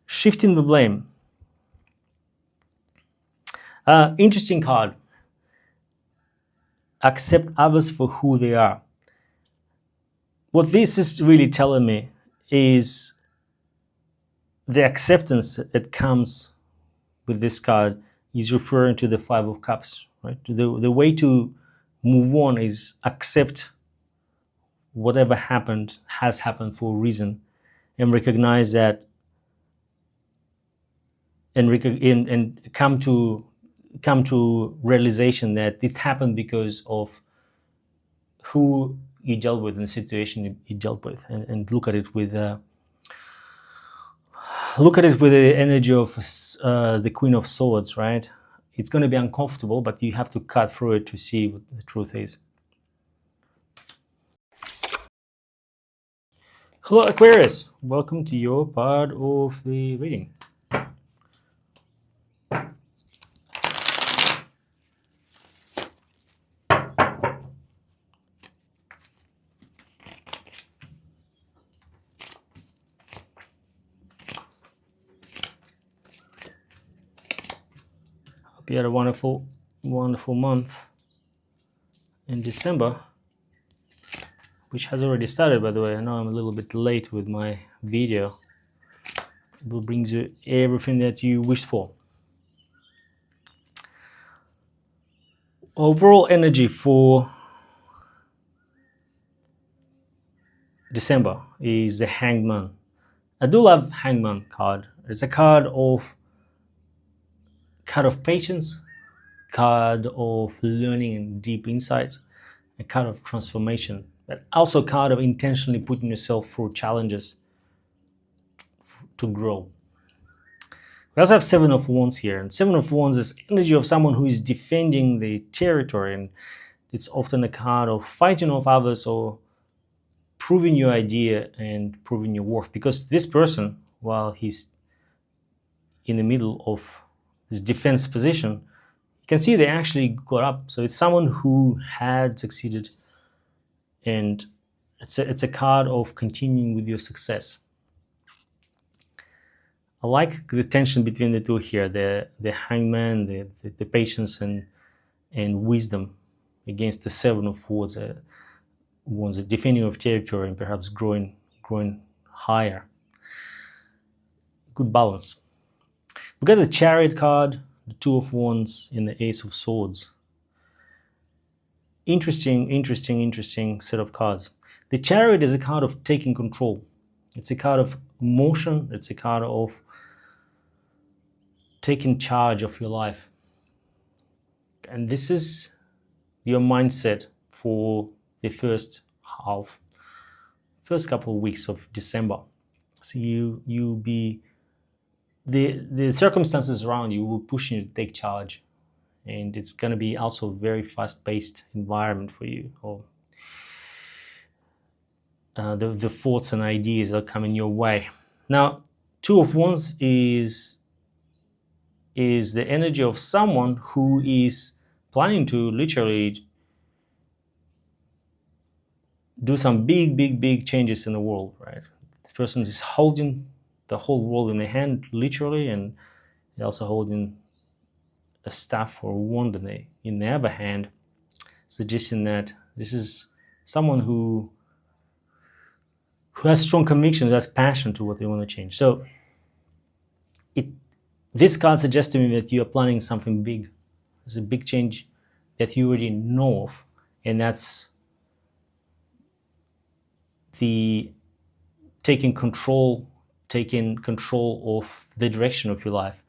Shifting the blame. Interesting card. Accept others for who they are. What this is really telling me is the acceptance that comes with this card is referring to the Five of Cups, right? The way to move on is accept whatever happened has happened for a reason, and recognize that, and come to realization that it happened because of who you dealt with and the situation you dealt with, and look at it with the energy of the Queen of Swords, right? It's going to be uncomfortable, but you have to cut through it to see what the truth is. Hello, Aquarius. Welcome to your part of the reading. Hope you had a wonderful, wonderful month in December, which has already started, by the way. I know I'm a little bit late with my video. It will bring you everything that you wished for. Overall energy for December is the Hangman. I do love Hangman card. It's a card of patience, card of learning and deep insights, a card of transformation, but also a card of intentionally putting yourself through challenges to grow. We also have Seven of Wands here, and Seven of Wands is energy of someone who is defending the territory, and it's often a card of fighting off others or proving your idea and proving your worth, because this person, while he's in the middle of this defense position, you can see they actually got up. So it's someone who had succeeded, and it's a card of continuing with your success. I like the tension between the two here, the Hangman, the patience and wisdom against the Seven of Wands, a defending of territory and perhaps growing higher. Good balance. We got the Chariot card, the Two of Wands, and the Ace of Swords. Interesting set of cards. The Chariot is a card of taking control. It's a card of motion. It's a card of taking charge of your life. And this is your mindset for the first couple of weeks of December. So the circumstances around you will push you to take charge, and it's going to be also a very fast-paced environment for you. Or the thoughts and ideas are coming your way. Now, Two of Wands is the energy of someone who is planning to literally do some big changes in the world, right? This person is holding the whole world in their hand, literally, and they're also holding a staff or a wand in their other hand, suggesting that this is someone who has strong conviction, who has passion to what they want to change. So this card suggests to me that you are planning something big. There's a big change that you already know of, and that's the taking control of the direction of your life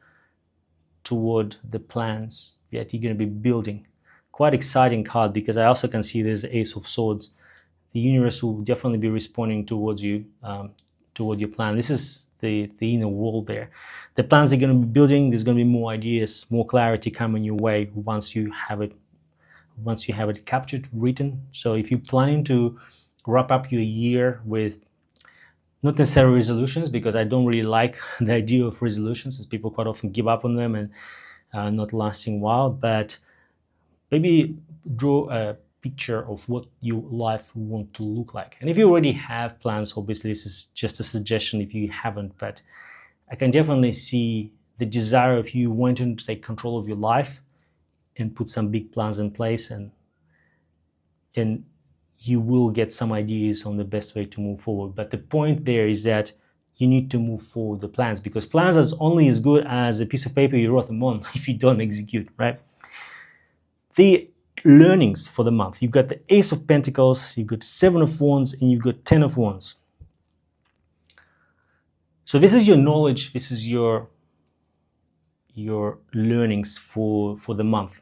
toward the plans that you're going to be building. Quite exciting card, because I also can see there's the Ace of Swords. The universe will definitely be responding towards you, toward your plan. This is the inner world there. The plans you're going to be building, there's going to be more ideas, more clarity coming your way once you have it captured, written. So if you're planning to wrap up your year with not necessarily resolutions, because I don't really like the idea of resolutions, as people quite often give up on them and not lasting a while, but maybe draw a picture of what your life want to look like. And if you already have plans, obviously this is just a suggestion if you haven't, but I can definitely see the desire of you wanting to take control of your life and put some big plans in place, and you will get some ideas on the best way to move forward. But the point there is that you need to move forward the plans, because plans are only as good as a piece of paper you wrote them on if you don't execute, right? The learnings for the month, you've got the Ace of Pentacles, you've got 7 of Wands, and you've got 10 of Wands. So this is your knowledge, this is your learnings for the month.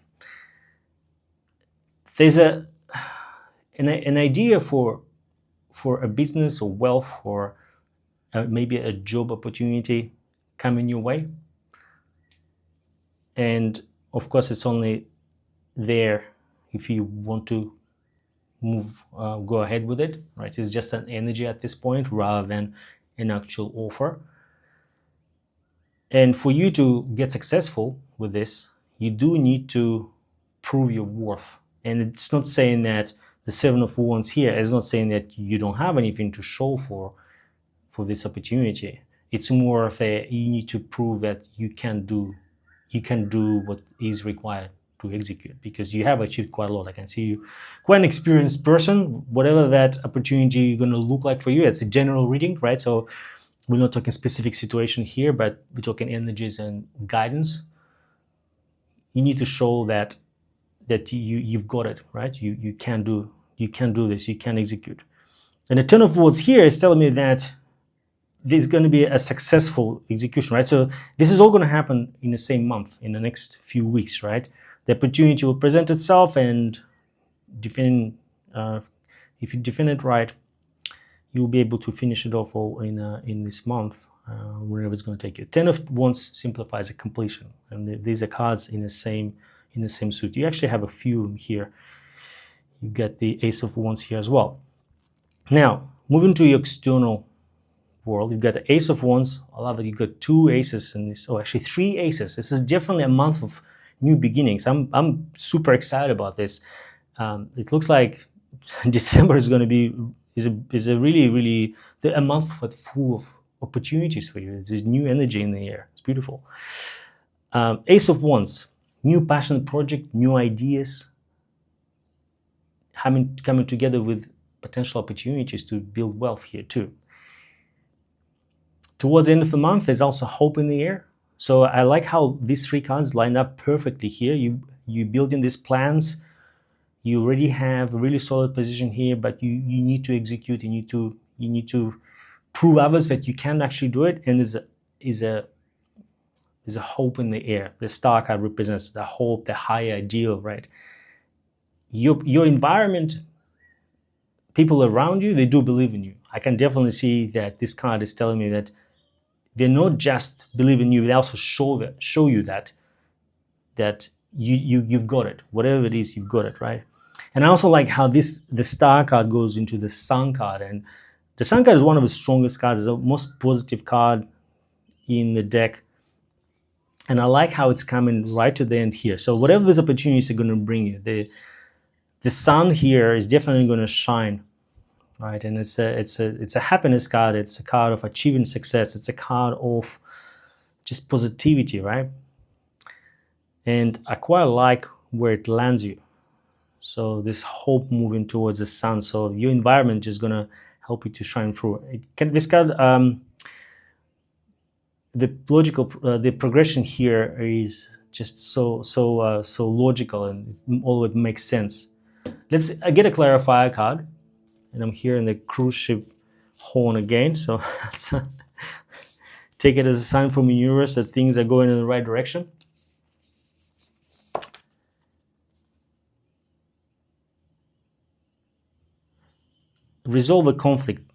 There's an idea for a business or wealth or maybe a job opportunity coming your way. And of course, it's only there if you want to go ahead with it, right? It's just an energy at this point rather than an actual offer. And for you to get successful with this, you do need to prove your worth. And it's not saying that the 7 of Wands here is not saying that you don't have anything to show for this opportunity. It's more of you need to prove that you can do what is required to execute, because you have achieved quite a lot. I can see you quite an experienced person. Whatever that opportunity is going to look like for you, it's a general reading, right? So we're not talking specific situation here, but we're talking energies and guidance. You need to show that you've got it, right? You can do this, you can execute. And the 10 of Wands here is telling me that there's going to be a successful execution, right? So this is all going to happen in the same month, in the next few weeks, right? The opportunity will present itself, and if you define it right, you'll be able to finish it off all in this month, wherever it's going to take you. 10 of Wands simplifies a completion, and these are cards in the same suit. You actually have a few of them here. You get the Ace of Wands here as well. Now, moving to your external world, you've got the Ace of Wands. I love it. You've got 2 aces in this. Oh, actually 3 aces. This is definitely a month of new beginnings. I'm super excited about this. It looks like December is going to be a really a month full of opportunities for you. There's new energy in the air. It's beautiful. Ace of Wands, new passion project, new ideas, coming together with potential opportunities to build wealth here too. Towards the end of the month, there's also hope in the air. So I like how these 3 cards line up perfectly here. You building these plans. You already have a really solid position here, but you need to execute. You need to prove others that you can actually do it. And there's a hope in the air. The star card represents the hope, the higher ideal, right? Your environment, people around you, they do believe in you. I can definitely see that this card is telling me that they not just believe in you, they also show you that you've got it. Whatever it is, you've got it, right? And I also like how the star card goes into the sun card, and the sun card is one of the strongest cards. It's the most positive card in the deck, and I like how it's coming right to the end here. So whatever these opportunities are going to bring you, the sun here is definitely going to shine, right? And it's a happiness card. It's a card of achieving success. It's a card of just positivity, right? And I quite like where it lands you. So this hope moving towards the sun. So your environment is going to help you to shine through. This card, the progression here is just so logical, and all of it makes sense. I get a clarifier card, and I'm here in the cruise ship horn again. So let's take it as a sign from the universe that things are going in the right direction. Resolve a conflict.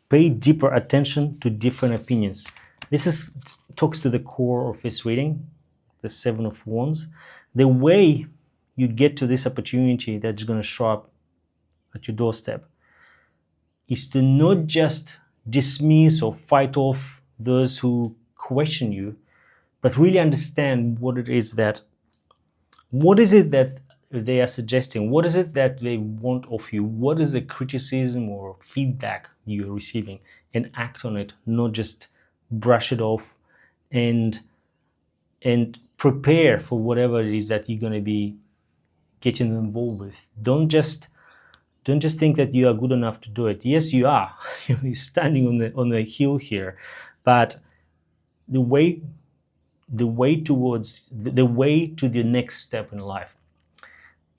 pay deeper attention to different opinions. This talks to the core of this reading, the Seven of Wands. The way you get to this opportunity that's going to show up at your doorstep is to not just dismiss or fight off those who question you, but really understand what it is that they are suggesting, what is it that they want of you, what is the criticism or feedback you're receiving, and act on it, not just brush it off and prepare for whatever it is that you're going to be getting involved with. Don't just think that you are good enough to do it. Yes, you are. You're standing on the hill here, but the way to the next step in life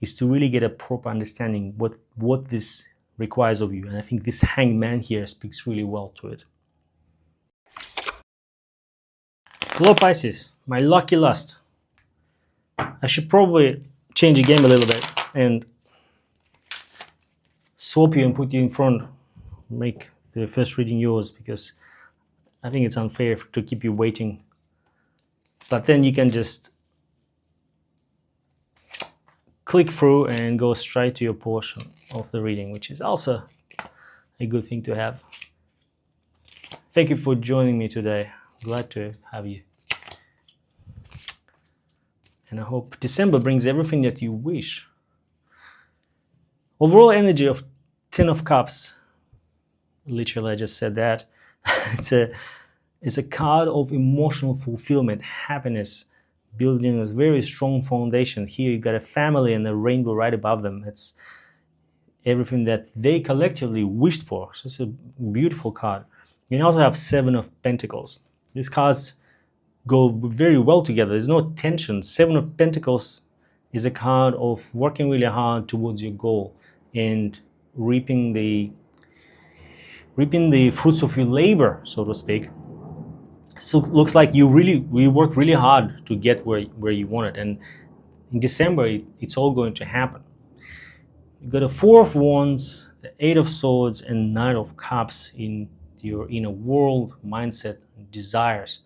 is to really get a proper understanding what this requires of you. And I think this Hanged Man here speaks really well to it. Hello Pisces, my lucky lust. I should probably change the game a little bit and swap you and put you in front, make the first reading yours, because I think it's unfair to keep you waiting. But then you can just click through and go straight to your portion of the reading, which is also a good thing to have. Thank you for joining me today. Glad to have you. And I hope December brings everything that you wish. Overall energy of Ten of Cups. Literally, I just said that. It's a card of emotional fulfillment, happiness, building a very strong foundation. Here you've got a family and a rainbow right above them. It's everything that they collectively wished for. So it's a beautiful card. You also have Seven of Pentacles. These cards go very well together. There's no tension. Seven of Pentacles is a card of working really hard towards your goal and reaping the fruits of your labor, so to speak. So it looks like you work really hard to get where you want it, and in December it's all going to happen. You've got a Four of Wands, the Eight of Swords, and Knight of Cups in your inner world, mindset, and desires.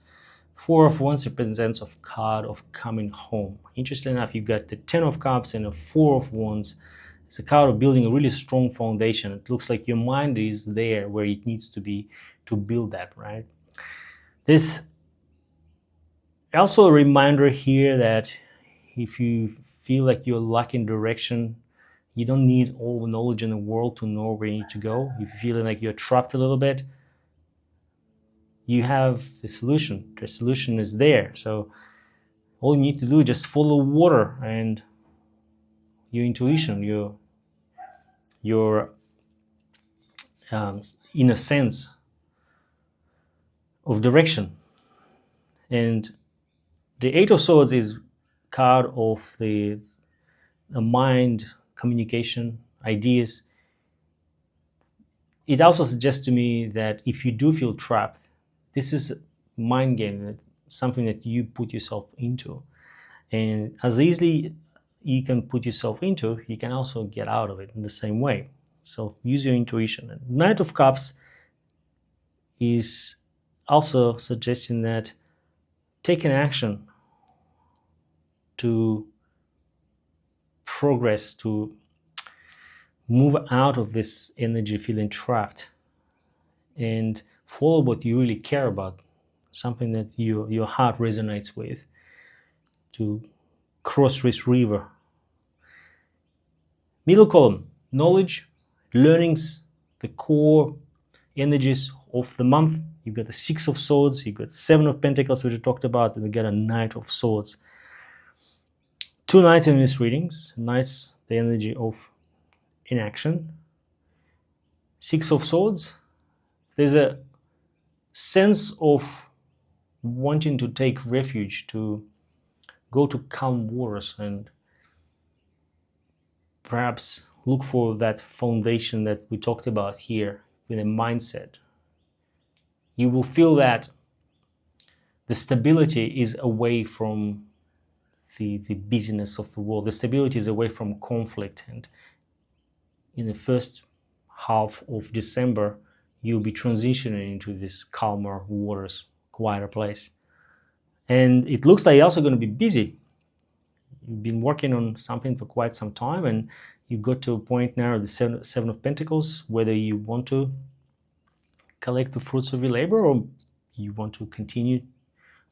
Four of Wands represents a card of coming home. Interestingly enough, you've got the Ten of Cups and a Four of Wands. It's a card of building a really strong foundation. It looks like your mind is there where it needs to be to build that, right? This also a reminder here that if you feel like you're lacking direction, you don't need all the knowledge in the world to know where you need to go. If you're feeling like you're trapped a little bit, you have the solution. The solution is there. So all you need to do is just follow water and your intuition, your inner sense of direction. And the Eight of Swords is card of the mind, communication, ideas. It also suggests to me that if you do feel trapped, this is mind game, something that you put yourself into. And as easily you can put yourself into, you can also get out of it in the same way. So use your intuition. And Knight of Cups is also suggesting that take an action to progress, to move out of this energy feeling trapped and follow what you really care about, something that your heart resonates with, to cross this river. Middle column, knowledge, learnings, the core energies of the month. You've got the Six of Swords, you've got Seven of Pentacles, which we talked about, and we got a Knight of Swords. Two Knights in these readings. Knights, the energy of inaction. Six of Swords, there's a sense of wanting to take refuge, to go to calm waters and perhaps look for that foundation that we talked about here with a mindset. You will feel that the stability is away from the busyness of the world. The stability is away from conflict. And in the first half of December, you'll be transitioning into this calmer waters, quieter place. And it looks like you're also going to be busy. You've been working on something for quite some time, and you got to a point now, the seven of Pentacles, whether you want to collect the fruits of your labor or you want to continue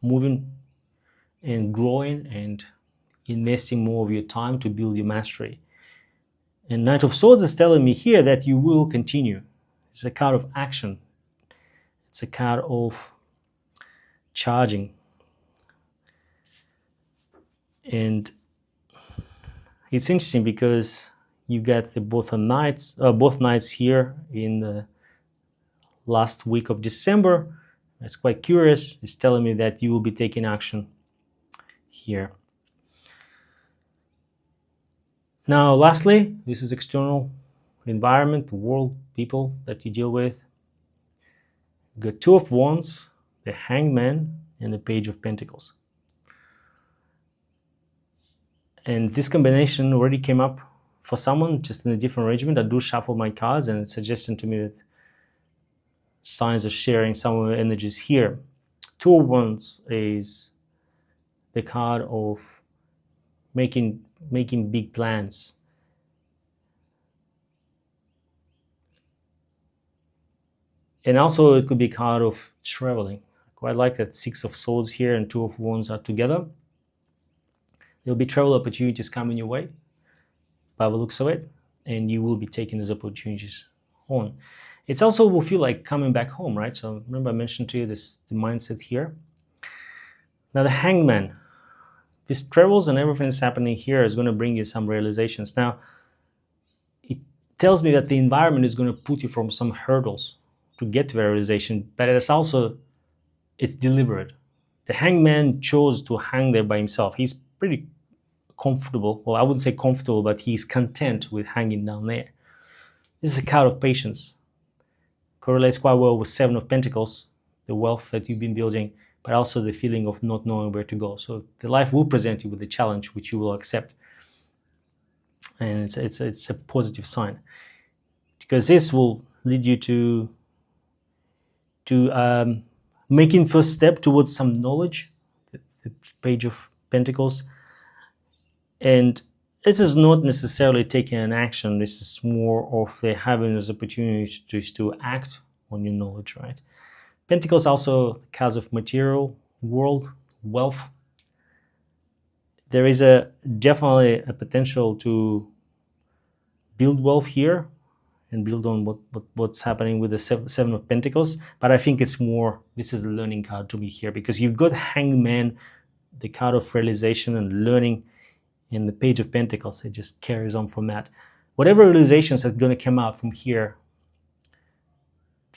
moving and growing and investing more of your time to build your mastery. And Knight of Swords is telling me here that you will continue. It's a card of action. It's a card of charging. And it's interesting because you got both knights here in the last week of December. It's quite curious. It's telling me that you will be taking action here. Now, lastly, this is external environment, the world, people that you deal with. You got Two of Wands, the Hangman, and the Page of Pentacles. And this combination already came up for someone, just in a different arrangement. I do shuffle my cards, and it's suggesting to me that signs of sharing some of the energies here. Two of Wands is the card of making big plans. And also it could be a card of traveling. I quite like that Six of Swords here and Two of Wands are together. There'll be travel opportunities coming your way by the looks of it, and you will be taking those opportunities on. It also will feel like coming back home, right? So remember I mentioned to you the mindset here. Now the Hangman, these travels and everything that's happening here is going to bring you some realizations. Now it tells me that the environment is going to put you from some hurdles to get to the realization, but it's deliberate. The Hangman chose to hang there by himself. He's pretty comfortable. Well, I wouldn't say comfortable, but he's content with hanging down there. This is a card of patience. Correlates quite well with Seven of Pentacles, the wealth that you've been building, but also the feeling of not knowing where to go. So the life will present you with a challenge which you will accept. And it's a positive sign, because this will lead you to making first step towards some knowledge, the Page of Pentacles. And this is not necessarily taking an action. This is more of the having those opportunities to act on your knowledge, right? Pentacles also cards of material world, wealth. There is definitely a potential to build wealth here and build on what's happening with the Seven of Pentacles. But I think it's more, this is a learning card to me here, because you've got Hangman, the card of realization and learning, in the Page of Pentacles. It just carries on from that. Whatever realizations are going to come out from here,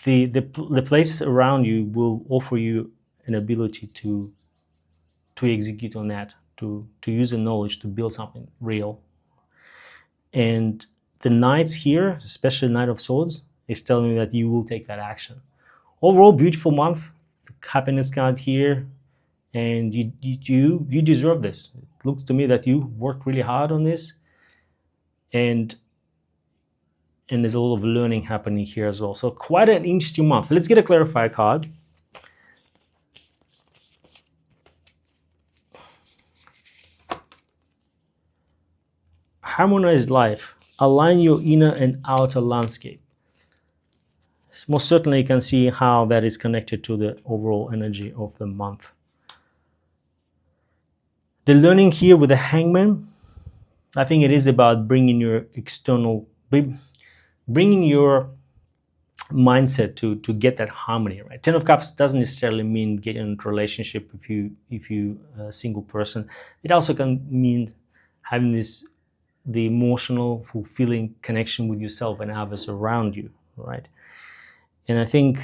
the place around you will offer you an ability to execute on that, to use the knowledge to build something real. And the Knights here, especially Knight of Swords, is telling me that you will take that action. Overall, beautiful month. The happiness card here, and you deserve this. It looks to me that you worked really hard on this, and there's a lot of learning happening here as well. So quite an interesting month. Let's get a clarifier card. Harmonize life. Align your inner and outer landscape. Most certainly you can see how that is connected to the overall energy of the month. The learning here with the Hangman, I think it is about bringing your bringing your mindset to get that harmony, right? Ten of Cups doesn't necessarily mean getting into a relationship if you a single person. It also can mean having the emotional, fulfilling connection with yourself and others around you, right? And I think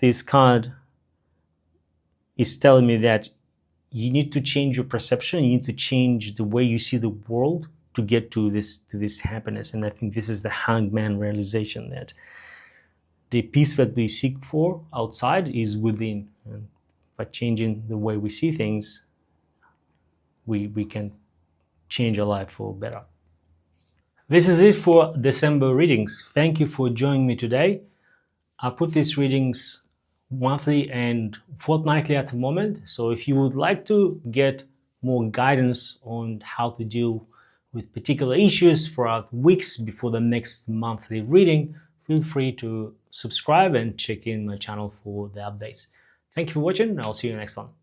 this card is telling me that you need to change your perception. You need to change the way you see the world to get to this happiness. And I think this is the Hangman realization, that the peace that we seek for outside is within. And by changing the way we see things, we can change our life for better. This is it for December readings. Thank you for joining me today. I put these readings monthly and fortnightly at the moment. So if you would like to get more guidance on how to deal with particular issues throughout weeks before the next monthly reading, feel free to subscribe and check in my channel for the updates. Thank you for watching, and I'll see you next one.